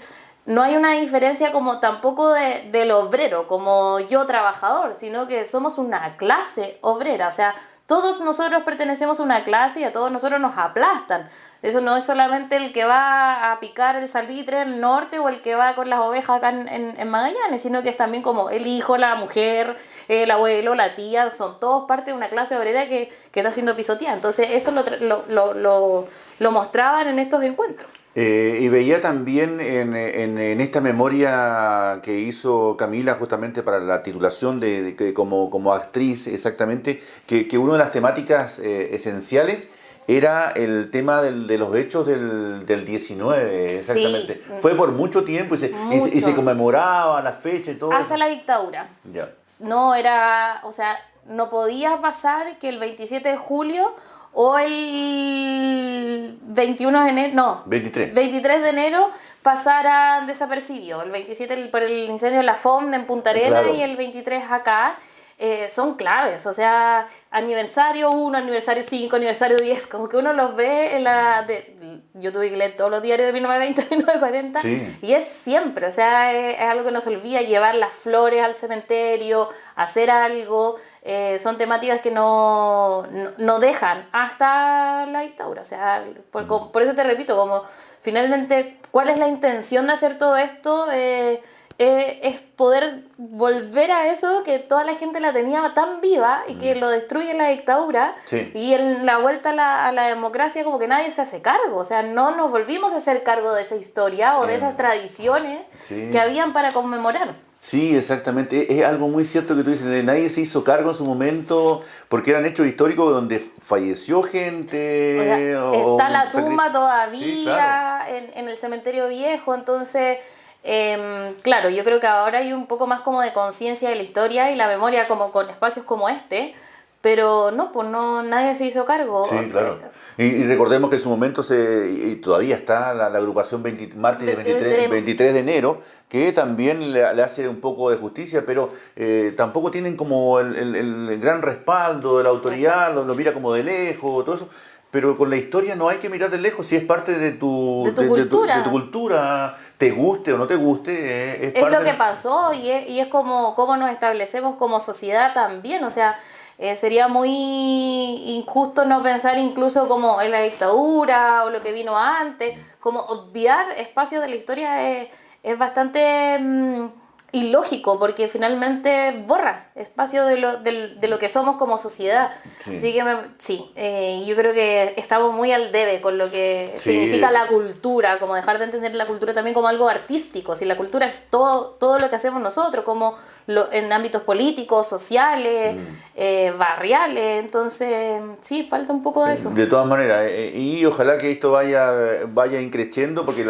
no hay una diferencia como tampoco del obrero, como yo trabajador, sino que somos una clase obrera, o sea, todos nosotros pertenecemos a una clase y a todos nosotros nos aplastan. Eso no es solamente el que va a picar el salitre en el norte o el que va con las ovejas acá en Magallanes, sino que es también como el hijo, la mujer, el abuelo, la tía, son todos parte de una clase obrera que está siendo pisoteada. Entonces eso lo mostraban en estos encuentros. Y veía también en esta memoria que hizo Camila justamente para la titulación como actriz, exactamente, que una de las temáticas esenciales era el tema de los hechos del 19, exactamente. Sí. Fue por mucho tiempo y se conmemoraba la fecha y todo. Hasta la dictadura. Ya. No era, o sea, no podía pasar que el 27 de julio o el 21 de enero, no, 23 de enero pasaran desapercibidos. El 27 por el incendio de la FOM en Punta Arenas, claro, y el 23 acá. Son claves, o sea, aniversario 1, aniversario 5, aniversario 10, como que uno los ve yo tuve que leer todos los diarios de 1920, 1940, sí, y es siempre, o sea, es algo que nos olvida, llevar las flores al cementerio, hacer algo, son temáticas que no dejan hasta la dictadura, o sea, por eso te repito, como finalmente, ¿cuál es la intención de hacer todo esto? Es poder volver a eso que toda la gente la tenía tan viva y que lo destruye la dictadura, sí, y en la vuelta a la democracia como que nadie se hace cargo, o sea, no nos volvimos a hacer cargo de esa historia o de esas tradiciones, sí, que habían para conmemorar. Sí, exactamente. Es algo muy cierto que tú dices, nadie se hizo cargo en su momento porque eran hechos históricos donde falleció gente. O sea, está la tumba todavía, sí, claro, en el cementerio viejo, entonces... claro, yo creo que ahora hay un poco más como de conciencia de la historia y la memoria como con espacios como este, pero no, pues no, nadie se hizo cargo. Sí, claro. Y recordemos que en su momento y todavía está la agrupación Martes de 23 de enero, que también le hace un poco de justicia, pero tampoco tienen como el gran respaldo de la autoridad, lo mira como de lejos, todo eso. Pero con la historia no hay que mirar de lejos, si es parte de tu cultura, te guste o no te guste. Es lo que pasó y es como cómo nos establecemos como sociedad también, o sea, sería muy injusto no pensar incluso como en la dictadura o lo que vino antes, como obviar espacios de la historia es bastante... ilógico, porque finalmente borras espacio de lo que somos como sociedad. Sí. Así que yo creo que estamos muy al debe con lo que significa la cultura, como dejar de entender la cultura también como algo artístico. Si la cultura es todo lo que hacemos nosotros, como en ámbitos políticos, sociales, barriales, entonces sí, falta un poco de eso. De todas maneras, y ojalá que esto vaya increciendo, porque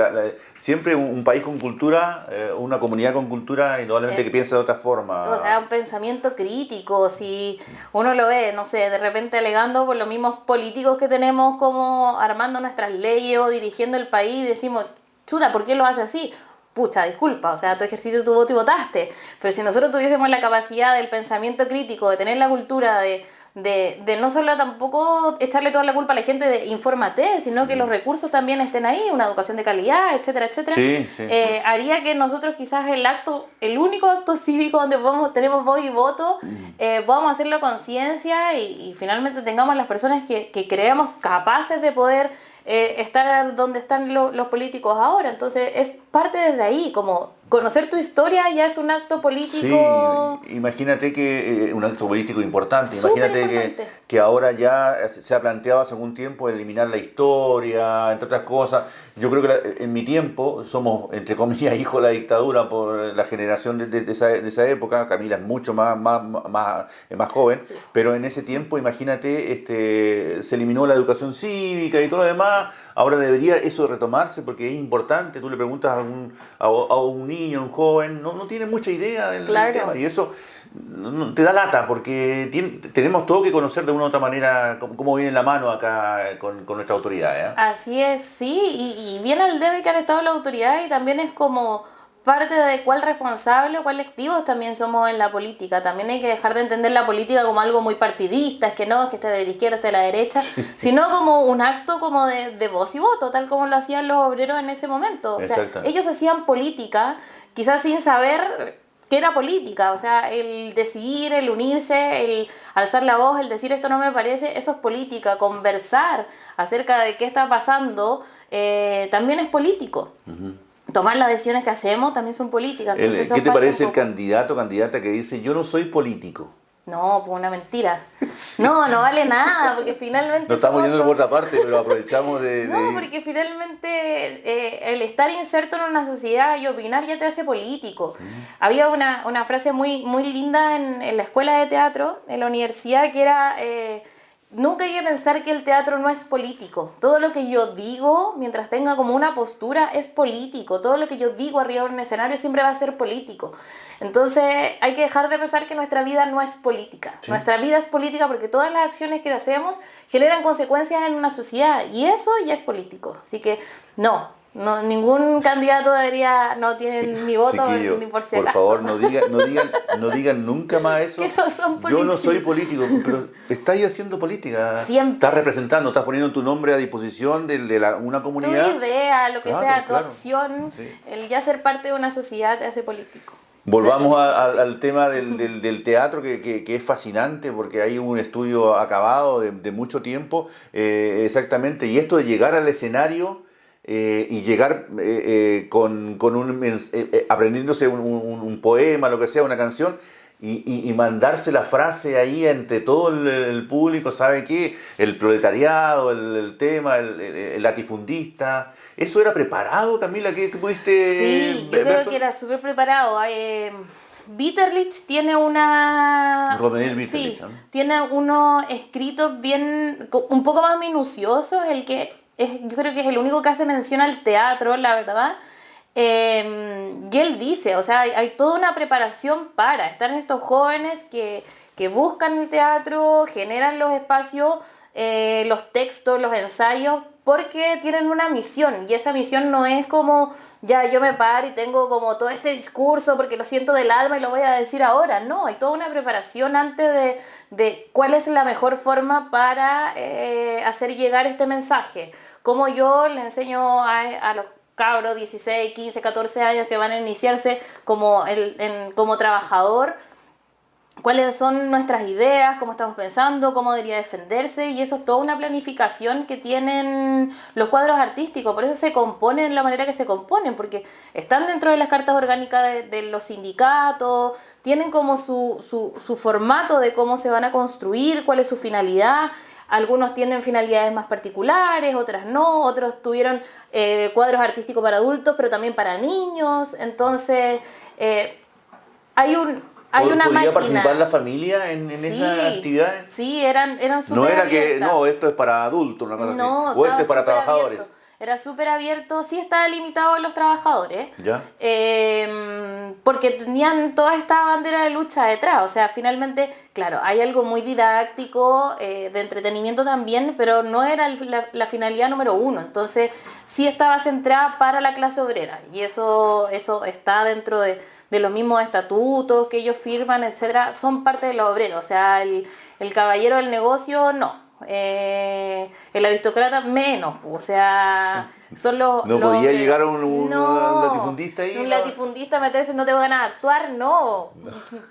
siempre un país con cultura, una comunidad con cultura, indudablemente que piensa de otra forma. O sea, un pensamiento crítico, si uno lo ve, no sé, de repente alegando por los mismos políticos que tenemos como armando nuestras leyes o dirigiendo el país, decimos, chuta, ¿por qué lo hace así? Pucha, disculpa, o sea, tú ejerciste tu voto y votaste, pero si nosotros tuviésemos la capacidad del pensamiento crítico, de tener la cultura, de no solo tampoco echarle toda la culpa a la gente de infórmate, sino que los recursos también estén ahí, una educación de calidad, etcétera, etcétera, haría que nosotros quizás el único acto cívico donde tenemos voz y voto, podamos hacerlo con conciencia y finalmente tengamos las personas que creemos capaces de poder estar donde están los políticos ahora. Entonces es parte desde ahí, como conocer tu historia ya es un acto político. Sí, imagínate que un acto político importante. Imagínate que ahora ya se ha planteado hace algún tiempo eliminar la historia, entre otras cosas. Yo creo que en mi tiempo somos, entre comillas, hijos de la dictadura por la generación de esa época. Camila es mucho más joven, pero en ese tiempo, imagínate, se eliminó la educación cívica y todo lo demás. Ahora debería eso retomarse porque es importante. Tú le preguntas a un niño, a un joven, no tiene mucha idea del tema, y eso te da lata porque tenemos todo que conocer de una u otra manera cómo viene la mano acá con nuestra autoridad. Así es, sí, y viene al debe que han estado las autoridades y también es como parte de cuál responsable o cuál activos también somos en la política. También hay que dejar de entender la política como algo muy partidista, es que esté de la izquierda, esté de la derecha, sino como un acto como de voz y voto, tal como lo hacían los obreros en ese momento. O sea, ellos hacían política, quizás sin saber qué era política, o sea, el decidir, el unirse, el alzar la voz, el decir esto no me parece, eso es política. Conversar acerca de qué está pasando también es político. Tomar las decisiones que hacemos también son políticas. Entonces ¿qué te parece el candidato o candidata que dice yo no soy político? No, pues una mentira. No vale nada, porque finalmente... No estamos yendo por otra parte, pero aprovechamos No, porque finalmente el estar inserto en una sociedad y opinar ya te hace político. Había una frase muy, muy linda en la escuela de teatro, en la universidad, que era... nunca hay que pensar que el teatro no es político. Todo lo que yo digo, mientras tenga como una postura, es político. Todo lo que yo digo arriba de un escenario siempre va a ser político. Entonces hay que dejar de pensar que nuestra vida no es política. Sí. Nuestra vida es política porque todas las acciones que hacemos generan consecuencias en una sociedad y eso ya es político. Así que no, ningún candidato no tiene mi voto, chiquillo, ni por si acaso. Por favor, no digan nunca más eso. Que no son políticos. Yo no soy político, pero estás haciendo política. Siempre. Estás representando, estás poniendo tu nombre a disposición de una comunidad. Tu idea, lo que sea, tu acción, sí. El ya ser parte de una sociedad te hace político. Volvamos al tema del teatro, que es fascinante porque hay un estudio acabado de mucho tiempo, exactamente, y esto de llegar al escenario y llegar aprendiéndose un poema, lo que sea, una canción, y mandarse la frase ahí entre todo el público, ¿sabe qué? El proletariado, el tema, el latifundista. ¿Eso era preparado, Camila? ¿Qué pudiste Sí, yo creo que era súper preparado. Bitterlich tiene tiene unos escritos un poco más minuciosos, yo creo que es el único que hace mención al teatro, la verdad. Y él dice, o sea, hay toda una preparación para estar en estos jóvenes que buscan el teatro, generan los espacios, los textos, los ensayos, porque tienen una misión, y esa misión no es como, ya yo me paro y tengo como todo este discurso porque lo siento del alma y lo voy a decir ahora. No, hay toda una preparación antes de cuál es la mejor forma para hacer llegar este mensaje. Como yo le enseño a los cabros 16, 15, 14 años que van a iniciarse como trabajador, cuáles son nuestras ideas, cómo estamos pensando, cómo debería defenderse, y eso es toda una planificación que tienen los cuadros artísticos. Por eso se componen de la manera que se componen, porque están dentro de las cartas orgánicas de los sindicatos, tienen como su formato de cómo se van a construir, cuál es su finalidad. Algunos tienen finalidades más particulares, otras no, otros tuvieron cuadros artísticos para adultos, pero también para niños. Entonces, hay una ¿Podría máquina. participar la familia en esas actividades? Sí, eran súper No era abiertas. que, esto es para adultos, una cosa así. O esto es para trabajadores. Abierto. Era súper abierto, sí estaba limitado a los trabajadores, ¿ya? Porque tenían toda esta bandera de lucha detrás. O sea, finalmente, claro, hay algo muy didáctico, de entretenimiento también, pero no era la finalidad número uno. Entonces, sí estaba centrada para la clase obrera, y eso está dentro de los mismos estatutos que ellos firman, etcétera. Son parte de los obreros. O sea, el caballero del negocio, no. El aristócrata menos, o sea, son los... ¿No podía llegar a un latifundista ahí? Un latifundista meterse, no tengo ganas de actuar, no.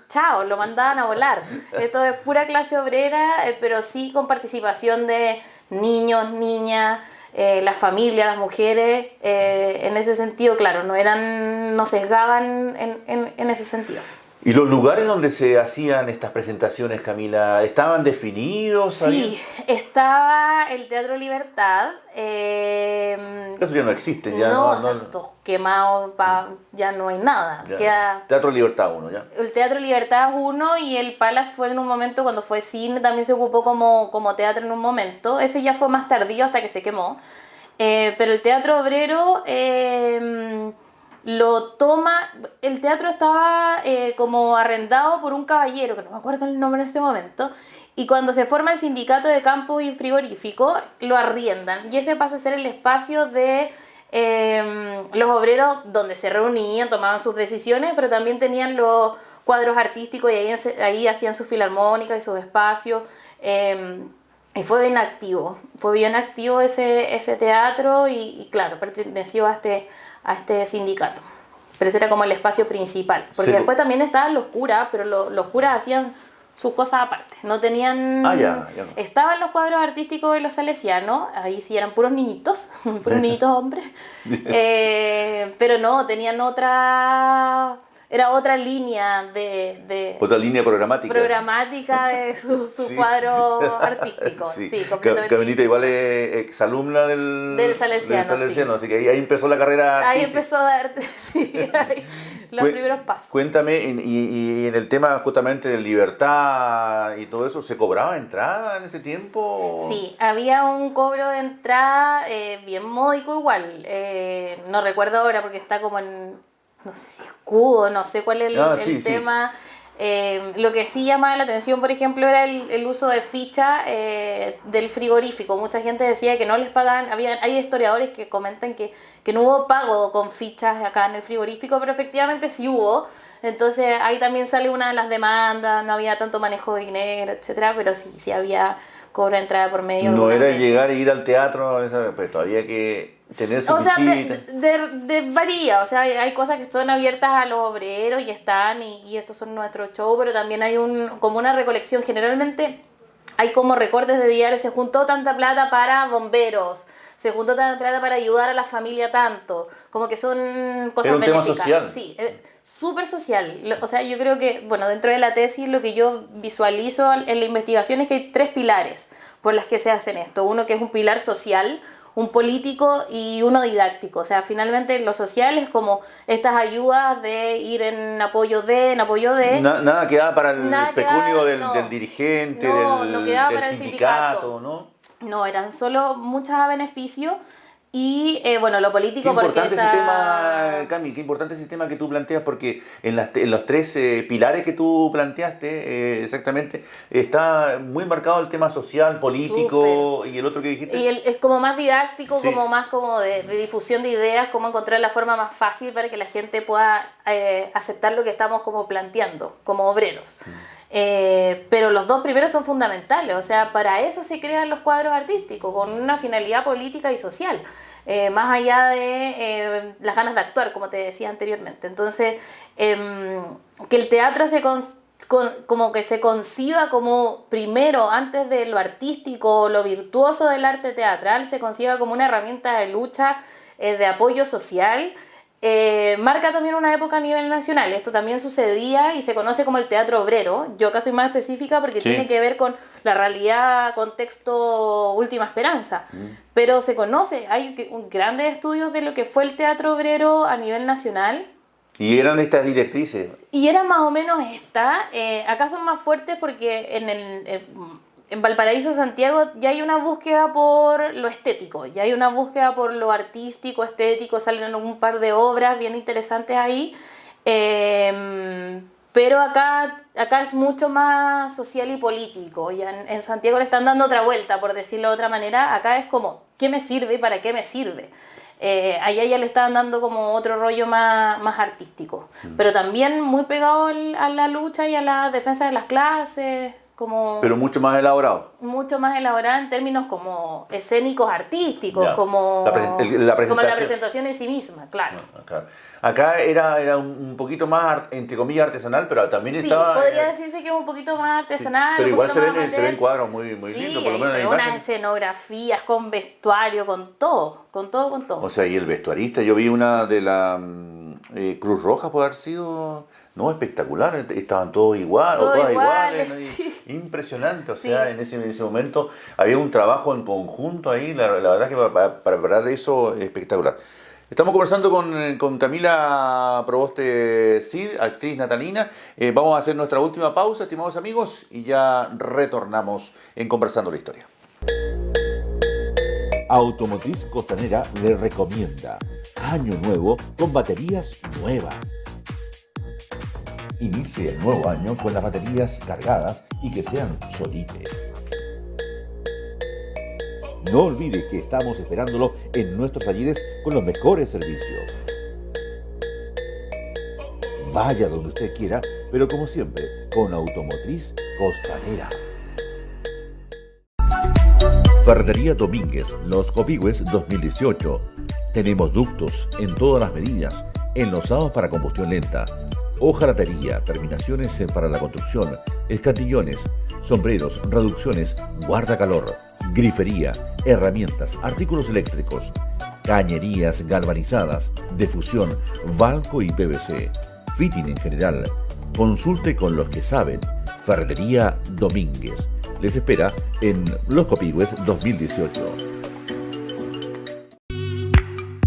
Chao, lo mandaban a volar. Esto es pura clase obrera, pero sí con participación de niños, niñas, las familias, las mujeres, en ese sentido, claro, no sesgaban en ese sentido. ¿Y los lugares donde se hacían estas presentaciones, Camila, estaban definidos? Sí, estaba el Teatro Libertad. Eso ya no existe. Ya tanto quemado, ya no hay nada. Queda Teatro Libertad 1, ¿ya? El Teatro Libertad 1 y el Palace fue en un momento, cuando fue cine, también se ocupó como teatro en un momento. Ese ya fue más tardío hasta que se quemó. Pero el Teatro Obrero... lo toma, el teatro estaba como arrendado por un caballero, que no me acuerdo el nombre en este momento, y cuando se forma el sindicato de campos y frigoríficos, lo arriendan, y ese pasa a ser el espacio de los obreros donde se reunían, tomaban sus decisiones, pero también tenían los cuadros artísticos y ahí hacían sus filarmónicas y sus espacios. Y fue bien activo ese teatro y claro, perteneció a este sindicato. Pero ese era como el espacio principal. Porque después también estaban los curas, pero los curas hacían sus cosas aparte. No tenían... Ya. Estaban los cuadros artísticos de los salesianos, ahí sí eran puros niñitos hombres. Pero no, tenían otra... era otra línea otra línea programática de su Sí. cuadro artístico. Sí, Sí, completamente. Carmelita igual es exalumna del Salesiano, así que ahí empezó la carrera Ahí artística. empezó a darte, sí, ahí, los primeros pasos. Cuéntame, y en el tema justamente de libertad y todo eso, ¿se cobraba entrada en ese tiempo? Sí, había un cobro de entrada bien módico igual. No recuerdo ahora porque está como en, no sé si escudo, no sé cuál es el tema. Lo que sí llamaba la atención, por ejemplo, era el uso de ficha del frigorífico. Mucha gente decía que no les pagaban. Hay historiadores que comentan que no hubo pago con fichas acá en el frigorífico, pero efectivamente sí hubo. Entonces ahí también sale una de las demandas, no había tanto manejo de dinero, etcétera, pero sí había cobro de entrada por medio. No era llegar e ir al teatro, pues todavía hay que tener su fichita. Varía, o sea, hay cosas que son abiertas a los obreros y están, y estos son nuestros shows, pero también hay como una recolección. Generalmente hay como recortes de diarios, se juntó tanta plata para bomberos, se juntó tanta plata para ayudar a la familia tanto, como que son cosas era un benéficas. Tema social. Sí, súper social. O sea, yo creo que, bueno, dentro de la tesis lo que yo visualizo en la investigación es que hay 3 pilares por las que se hacen esto. Uno que es un pilar social, un político y uno didáctico. O sea, finalmente lo social es como estas ayudas de ir en apoyo de... Nada quedaba para el pecunio del del dirigente, del sindicato, ¿no? No, eran solo muchas a beneficio. Y bueno, lo político qué importante porque sistema, Cami, qué importante sistema que tú planteas, porque en los 3 pilares que tú planteaste, exactamente, está muy marcado el tema social, político. Súper. Y el otro que dijiste. Y es como más didáctico, sí. Como más como de difusión de ideas, cómo encontrar la forma más fácil para que la gente pueda aceptar lo que estamos como planteando, como obreros. Pero los 2 primeros son fundamentales, o sea, para eso se crean los cuadros artísticos, con una finalidad política y social, más allá de las ganas de actuar, como te decía anteriormente. Entonces, que el teatro como que se conciba como primero, antes de lo artístico, lo virtuoso del arte teatral, se conciba como una herramienta de lucha, de apoyo social. Marca también una época a nivel nacional. Esto también sucedía y se conoce como el teatro obrero. Yo acá soy más específica porque tiene que ver con la realidad, contexto Última Esperanza. Pero se conoce, hay grandes estudios de lo que fue el teatro obrero a nivel nacional. Y eran estas directrices. Y eran más o menos acá son más fuertes porque en Valparaíso, Santiago, ya hay una búsqueda por lo estético, ya hay una búsqueda por lo artístico, estético, salen un par de obras bien interesantes ahí, pero acá es mucho más social y político. Ya en Santiago le están dando otra vuelta, por decirlo de otra manera. Acá es como, ¿qué me sirve y para qué me sirve? Allá ya le estaban dando como otro rollo más artístico, pero también muy pegado a la lucha y a la defensa de las clases. Pero mucho más elaborado. Mucho más elaborado en términos como escénicos, artísticos, como la presentación en sí misma, claro. Claro. Acá era un poquito más, entre comillas, artesanal, pero también estaba... Sí, podría decirse que es un poquito más artesanal. Pero igual se ven cuadros muy lindos, por lo menos en la imagen. Unas escenografías con vestuario, con todo. O sea, y el vestuarista, yo vi una de la Cruz Roja, puede haber sido... No, espectacular, estaban todos iguales, o todas iguales. Sí. Impresionante, o sea, en ese momento había un trabajo en conjunto ahí, la verdad que para preparar eso, espectacular. Estamos conversando con Camila Proboste Cid, actriz natalina. Vamos a hacer nuestra última pausa, estimados amigos, y ya retornamos en Conversando la Historia. Automotriz Costanera le recomienda Año Nuevo con baterías nuevas. Inicie el nuevo año con las baterías cargadas y que sean Solite. No olvide que estamos esperándolo en nuestros talleres con los mejores servicios. Vaya donde usted quiera, pero como siempre, con Automotriz Costanera. Ferretería Domínguez, Los Copihue 2018. Tenemos ductos en todas las medidas, enlosados para combustión lenta, hojalatería, terminaciones para la construcción, escatillones, sombreros, reducciones, guardacalor, grifería, herramientas, artículos eléctricos, cañerías galvanizadas, de fusión, banco y PVC. fitting en general. Consulte con los que saben. Ferretería Domínguez. Les espera en Los Copigües 2018.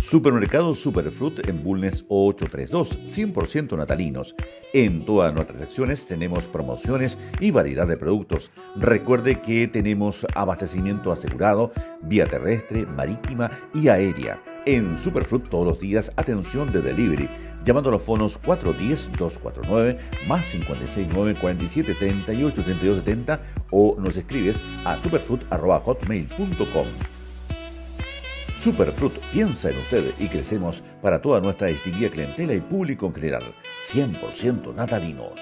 Supermercado Superfruit en Bulnes 832, 100% natalinos. En todas nuestras secciones tenemos promociones y variedad de productos. Recuerde que tenemos abastecimiento asegurado, vía terrestre, marítima y aérea. En Superfruit todos los días atención de delivery, llamando a los fonos 410-249 más 569-4738-3270 o nos escribes a superfruit@hotmail.com. Superfruit piensa en usted y crecemos para toda nuestra distinguida clientela y público en general, 100% natalinos.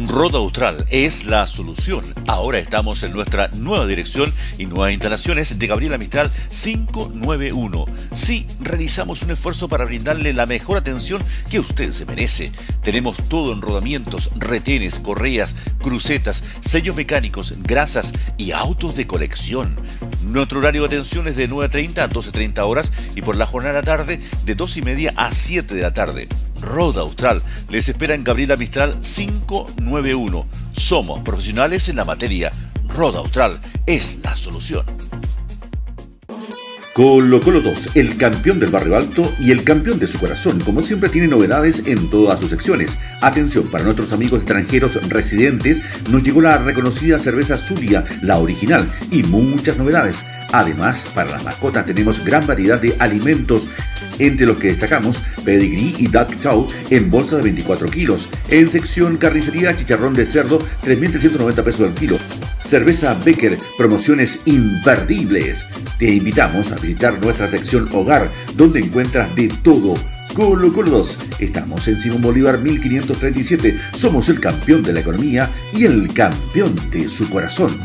Roda Austral es la solución. Ahora estamos en nuestra nueva dirección y nuevas instalaciones de Gabriela Mistral 591. Sí, realizamos un esfuerzo para brindarle la mejor atención que usted se merece. Tenemos todo en rodamientos, retenes, correas, crucetas, sellos mecánicos, grasas y autos de colección. Nuestro horario de atención es de 9:30 a 12:30 horas y por la jornada de la tarde de 2:30 a 7 de la tarde. Roda Austral les espera en Gabriela Mistral 591. Somos profesionales en la materia. Roda Austral es la solución. Colo Colo 2, el campeón del barrio alto y el campeón de su corazón, como siempre tiene novedades en todas sus secciones. Atención, para nuestros amigos extranjeros residentes, nos llegó la reconocida cerveza Zulia, la original, y muchas novedades. Además, para las mascotas tenemos gran variedad de alimentos, entre los que destacamos Pedigree y Duck Chow en bolsa de 24 kilos. En sección carnicería, chicharrón de cerdo, 3.390 pesos al kilo. Cerveza Becker, promociones imperdibles. Te invitamos a visitar nuestra sección Hogar, donde encuentras de todo. Colo Colo 2, estamos en Simón Bolívar 1537. Somos el campeón de la economía y el campeón de su corazón.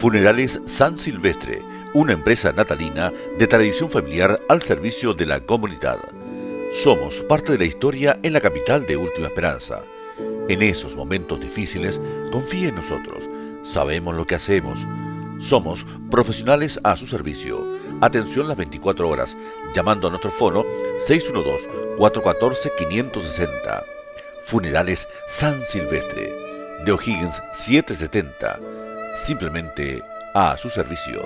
Funerales San Silvestre, una empresa natalina de tradición familiar al servicio de la comunidad. Somos parte de la historia en la capital de Última Esperanza. En esos momentos difíciles, confíe en nosotros. Sabemos lo que hacemos. Somos profesionales a su servicio. Atención las 24 horas, llamando a nuestro fono 612-414-560. Funerales San Silvestre, de O'Higgins 770. Simplemente a su servicio.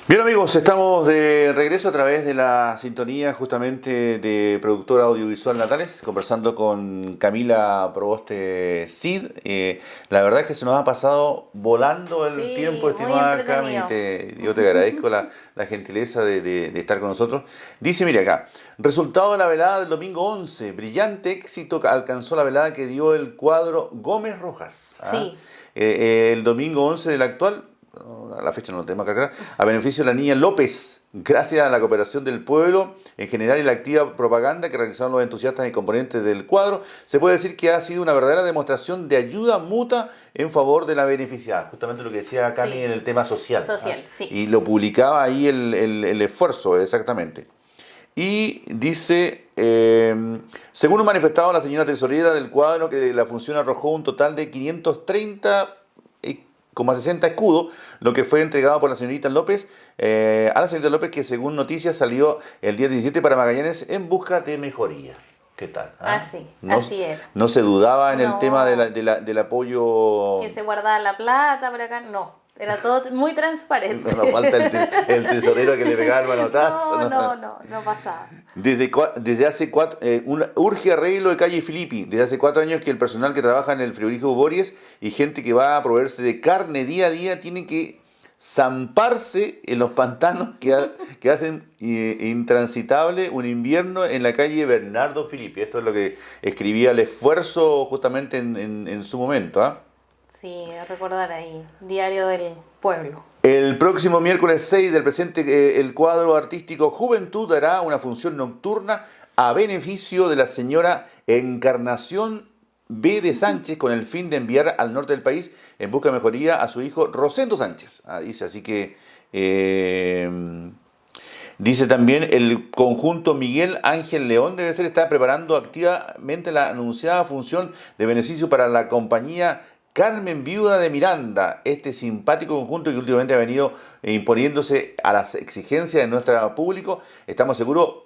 Bien amigos, estamos de regreso a través de la sintonía justamente de Productora Audiovisual Natales, conversando con Camila Proboste Cid. La verdad es que se nos ha pasado volando el tiempo, estimada Cami, yo te agradezco la gentileza de estar con nosotros. Dice, mire acá, resultado de la velada del domingo 11, brillante éxito alcanzó la velada que dio el cuadro Gómez Rojas. Sí. El domingo 11 del actual, a la fecha no lo tenemos que aclarar, a beneficio de la niña López, gracias a la cooperación del pueblo en general y la activa propaganda que realizaron los entusiastas y componentes del cuadro, se puede decir que ha sido una verdadera demostración de ayuda mutua en favor de la beneficiada. Justamente lo que decía Cami Sí. en el tema social. Social, sí. Y lo publicaba ahí el esfuerzo, exactamente. Y dice, según un manifestado la señora tesorera del cuadro, que la función arrojó un total de 530,60 escudos, lo que fue entregado por la señorita López, a la señorita López, que según noticias salió el día 17 para Magallanes en busca de mejoría. ¿Qué tal? Así es. No se dudaba en el No. tema del apoyo. Que se guardaba la plata por acá, no. Era todo muy transparente. No nos falta el tesorero que le pegaba el manotazo. No pasaba. Desde hace urge arreglo de calle Filippi. Desde hace 4 años que el personal que trabaja en el frigorífico Bories y gente que va a proveerse de carne día a día tiene que zamparse en los pantanos que hacen intransitable un invierno en la calle Bernardo Filippi. Esto es lo que escribía el esfuerzo justamente en su momento, ¿ah? Sí, a recordar ahí, Diario del Pueblo. El próximo miércoles 6 del presente, el cuadro artístico Juventud dará una función nocturna a beneficio de la señora Encarnación B. de Sánchez, con el fin de enviar al norte del país en busca de mejoría a su hijo Rosendo Sánchez. Dice, así que dice también el conjunto Miguel Ángel León está preparando activamente la anunciada función de beneficio para la compañía Carmen Viuda de Miranda, este simpático conjunto que últimamente ha venido imponiéndose a las exigencias de nuestro público. Estamos seguros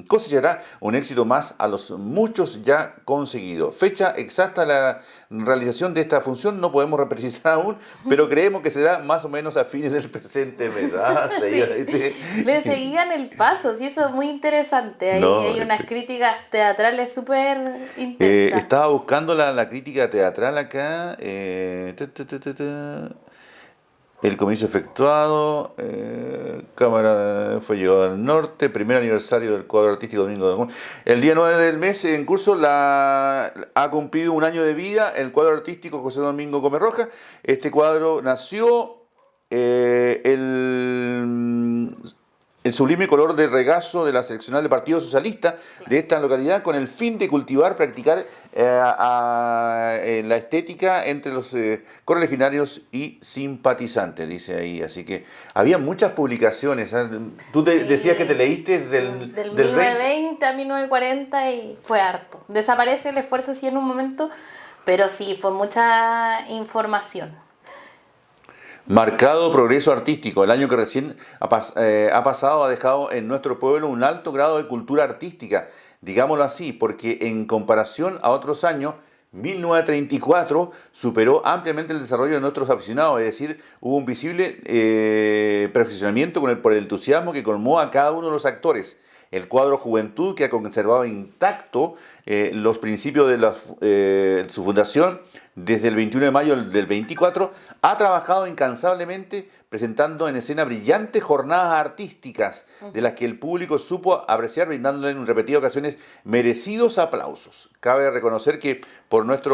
cosechará un éxito más a los muchos ya conseguidos. Fecha exacta de la realización de esta función no podemos precisar aún, pero creemos que será más o menos a fines del presente mes. Sí. Le seguían el paso, sí, eso es muy interesante. Ahí hay unas críticas teatrales súper intensas. Estaba buscando la crítica teatral acá. El comienzo efectuado, cámara fue llevado al norte, primer aniversario del cuadro artístico Domingo de Guzmán. El día 9 del mes en curso ha cumplido un año de vida el cuadro artístico José Domingo Gómez Rojas. Este cuadro nació el sublime color de regazo de la seccional del Partido Socialista de esta localidad con el fin de practicar la estética entre los correligionarios y simpatizantes, dice ahí. Así que había muchas publicaciones. Tú decías que te leíste del 1920 a 1940 y fue harto. Desaparece el esfuerzo sí en un momento, pero sí, fue mucha información. Marcado progreso artístico. El año que recién ha pasado ha dejado en nuestro pueblo un alto grado de cultura artística, digámoslo así, porque en comparación a otros años, 1934 superó ampliamente el desarrollo de nuestros aficionados, es decir, hubo un visible perfeccionamiento por el entusiasmo que colmó a cada uno de los actores. El cuadro Juventud, que ha conservado intacto los principios de su fundación desde el 21 de mayo del 24, ha trabajado incansablemente presentando en escena brillantes jornadas artísticas de las que el público supo apreciar, brindándole en repetidas ocasiones merecidos aplausos. Cabe reconocer que por nuestra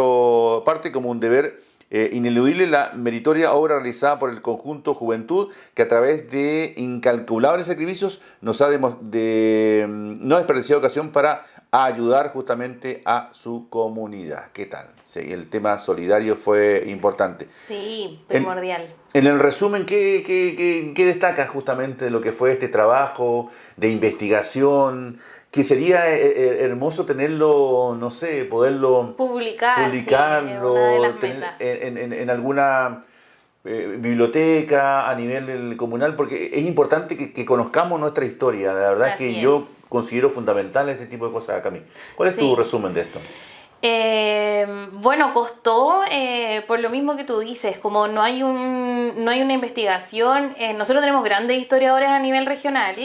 parte, como un deber ineludible, la meritoria obra realizada por el conjunto Juventud, que a través de incalculables sacrificios no ha desperdiciado ocasión para ayudar justamente a su comunidad. ¿Qué tal? Sí, el tema solidario fue importante. Sí, primordial. En el resumen, ¿qué destaca justamente de lo que fue este trabajo de investigación? Que sería hermoso tenerlo, no sé, poderlo publicarlo, sí, una de las metas. En alguna biblioteca a nivel comunal, porque es importante que conozcamos nuestra historia. La verdad es que yo considero fundamental ese tipo de cosas acá a mí. ¿Cuál es tu resumen de esto? Bueno, costó por lo mismo que tú dices, como no hay una investigación. Nosotros tenemos grandes historiadores a nivel regional,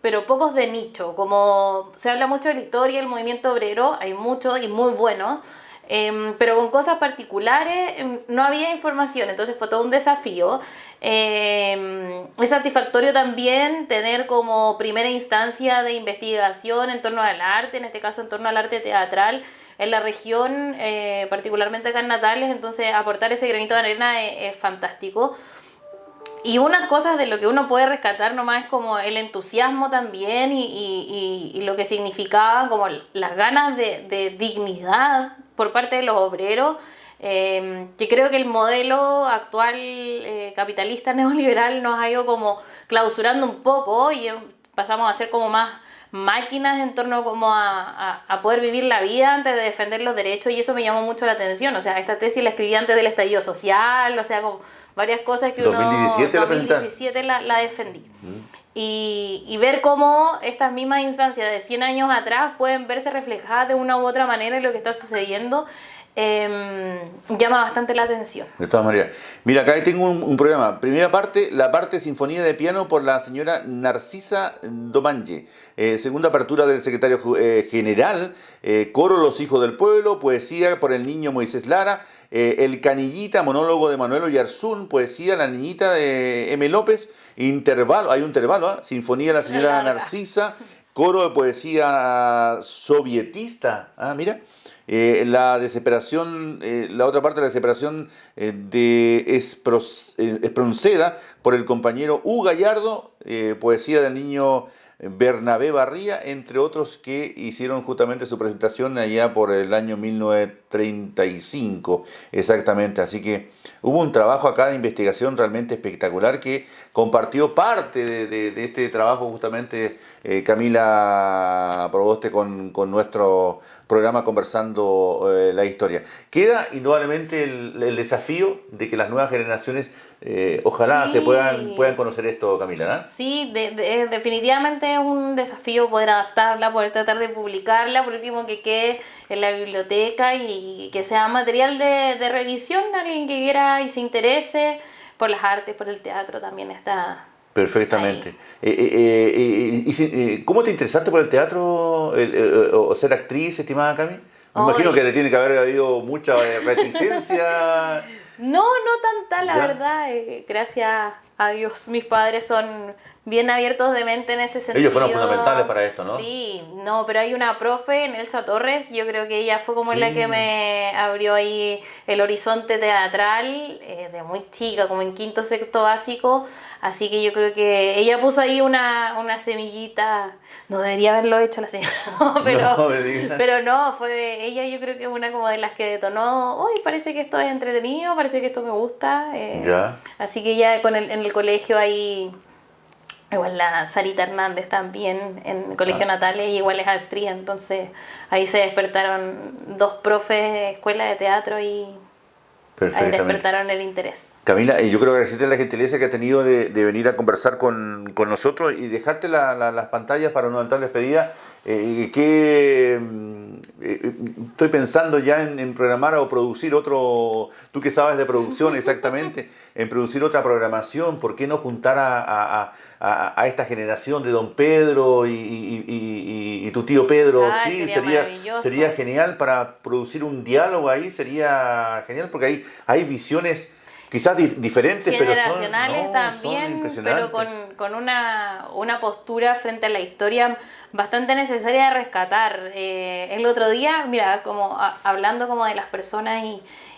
pero pocos de nicho. Como se habla mucho de la historia del movimiento obrero, hay muchos y muy buenos, pero con cosas particulares no había información, entonces fue todo un desafío. Es satisfactorio también tener como primera instancia de investigación en torno al arte, en este caso en torno al arte teatral, en la región, particularmente acá en Natales, entonces aportar ese granito de arena es fantástico. Y unas cosas de lo que uno puede rescatar nomás es como el entusiasmo también y lo que significaba como las ganas de dignidad por parte de los obreros, que creo que el modelo actual capitalista neoliberal nos ha ido como clausurando un poco y pasamos a ser como más máquinas en torno como a poder vivir la vida antes de defender los derechos, y eso me llamó mucho la atención. O sea, esta tesis la escribí antes del estallido social, o sea, como varias cosas que 2017 uno... 2017 la defendí. Y ver cómo estas mismas instancias de 100 años atrás pueden verse reflejadas de una u otra manera en lo que está sucediendo, llama bastante la atención. De todas maneras. Mira, acá tengo un programa. Primera parte, la parte Sinfonía de Piano por la señora Narcisa Domange. Segunda apertura del secretario general. Coro Los Hijos del Pueblo. Poesía por el niño Moisés Lara. El Canillita, monólogo de Manuel Oyarzún. Poesía La Niñita de M. López. Intervalo, hay un intervalo, Sinfonía de la señora Narcisa. Coro de poesía sovietista. Mira. La desesperación, la otra parte de la desesperación de Espronceda por el compañero U. Gallardo, poesía del niño Bernabé Barría, entre otros que hicieron justamente su presentación allá por el año 1935, exactamente. Así que hubo un trabajo acá de investigación realmente espectacular que compartió parte de este trabajo justamente Camila Proboste con nuestro programa Conversando la Historia. Queda indudablemente el desafío de que las nuevas generaciones ojalá se puedan conocer esto, Camila, ¿no? Sí, definitivamente es un desafío poder adaptarla, poder tratar de publicarla, por último que quede en la biblioteca y que sea material de revisión. Alguien que quiera y se interese por las artes, por el teatro, también está perfectamente. ¿Cómo te interesaste por el teatro o ser actriz, estimada Cami? Me imagino que le tiene que haber habido mucha reticencia. No tanta, la verdad. Gracias a Dios, mis padres son bien abiertos de mente en ese sentido. Ellos fueron fundamentales para esto, ¿no? Sí, pero hay una profe, Nelsa Torres, yo creo que ella fue como la que me abrió ahí el horizonte teatral, de muy chica, como en quinto, sexto básico. Así que yo creo que ella puso ahí una semillita. No debería haberlo hecho la señora, pero no, fue ella, yo creo que es una como de las que detonó. Uy, parece que esto es entretenido, parece que esto me gusta. Así que ya en el colegio ahí, igual la Sarita Hernández también, en el colegio Natales, igual es actriz, entonces ahí se despertaron dos profes de escuela de teatro y ahí despertaron el interés. Camila, yo creo que agradecerte la gentileza que ha tenido de venir a conversar con nosotros y dejarte las pantallas para una eventual despedida. Estoy pensando ya en programar o producir otro, tú que sabes de producción exactamente, en producir otra programación. ¿Por qué no juntar a esta generación de don Pedro y tu tío Pedro? Sí, sería genial para producir un diálogo ahí, sería genial porque hay visiones quizás diferentes, generacionales, pero también, pero con una postura frente a la historia bastante necesaria de rescatar. El otro día, mira, como hablando como de las personas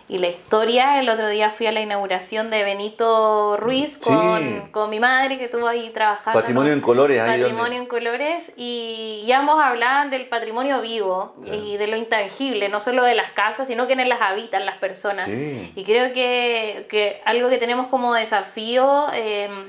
y la historia, el otro día fui a la inauguración de Benito Ruiz con mi madre, que estuvo ahí trabajando. Patrimonio en Colores. Patrimonio en Colores, y ambos hablaban del patrimonio vivo y de lo intangible, no solo de las casas, sino que las habitan las personas. Y creo que algo que tenemos como desafío,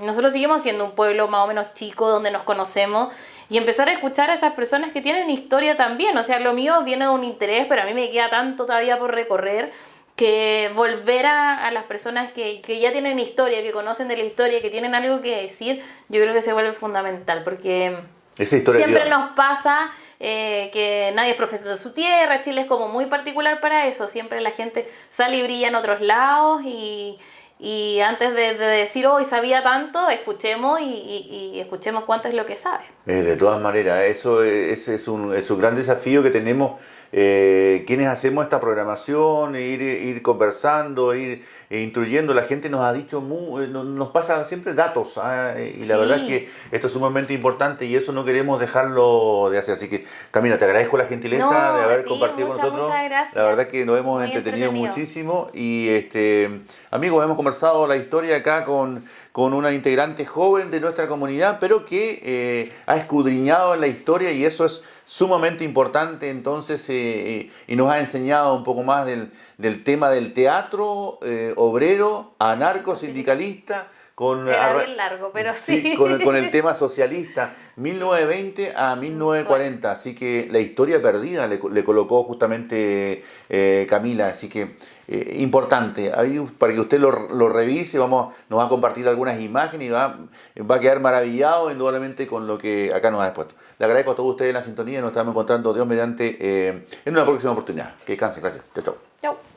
nosotros seguimos siendo un pueblo más o menos chico donde nos conocemos, y empezar a escuchar a esas personas que tienen historia también. O sea, lo mío viene de un interés, pero a mí me queda tanto todavía por recorrer, que volver a las personas que ya tienen historia, que conocen de la historia, que tienen algo que decir, yo creo que se vuelve fundamental, porque siempre nos pasa que nadie es profesor de su tierra. Chile es como muy particular para eso, siempre la gente sale y brilla en otros lados, y antes de decir hoy sabía tanto, escuchemos y escuchemos cuánto es lo que sabe. De todas maneras, ese es un gran desafío que tenemos quienes hacemos esta programación, ir conversando, ir instruyendo. La gente nos ha dicho, nos pasa siempre datos, y la verdad es que esto es sumamente importante y eso no queremos dejarlo de hacer. Así que, Camila, te agradezco la gentileza de haber compartido con nosotros. Muchas gracias. La verdad es que nos hemos entretenido muchísimo y, amigos, hemos conversado la historia acá con una integrante joven de nuestra comunidad, pero que ha escudriñado en la historia y eso es sumamente importante. Entonces, y nos ha enseñado un poco más del tema del teatro obrero, anarcosindicalista, era bien largo, pero sí. Con el tema socialista, 1920 a 1940. Así que la historia perdida le colocó justamente Camila. Así que importante. Ahí, para que usted lo revise, nos va a compartir algunas imágenes y va a quedar maravillado indudablemente con lo que acá nos ha expuesto. Le agradezco a todos ustedes la sintonía y nos estamos encontrando Dios mediante en una próxima oportunidad. Que descansen. Gracias. Chao, chao. Chao.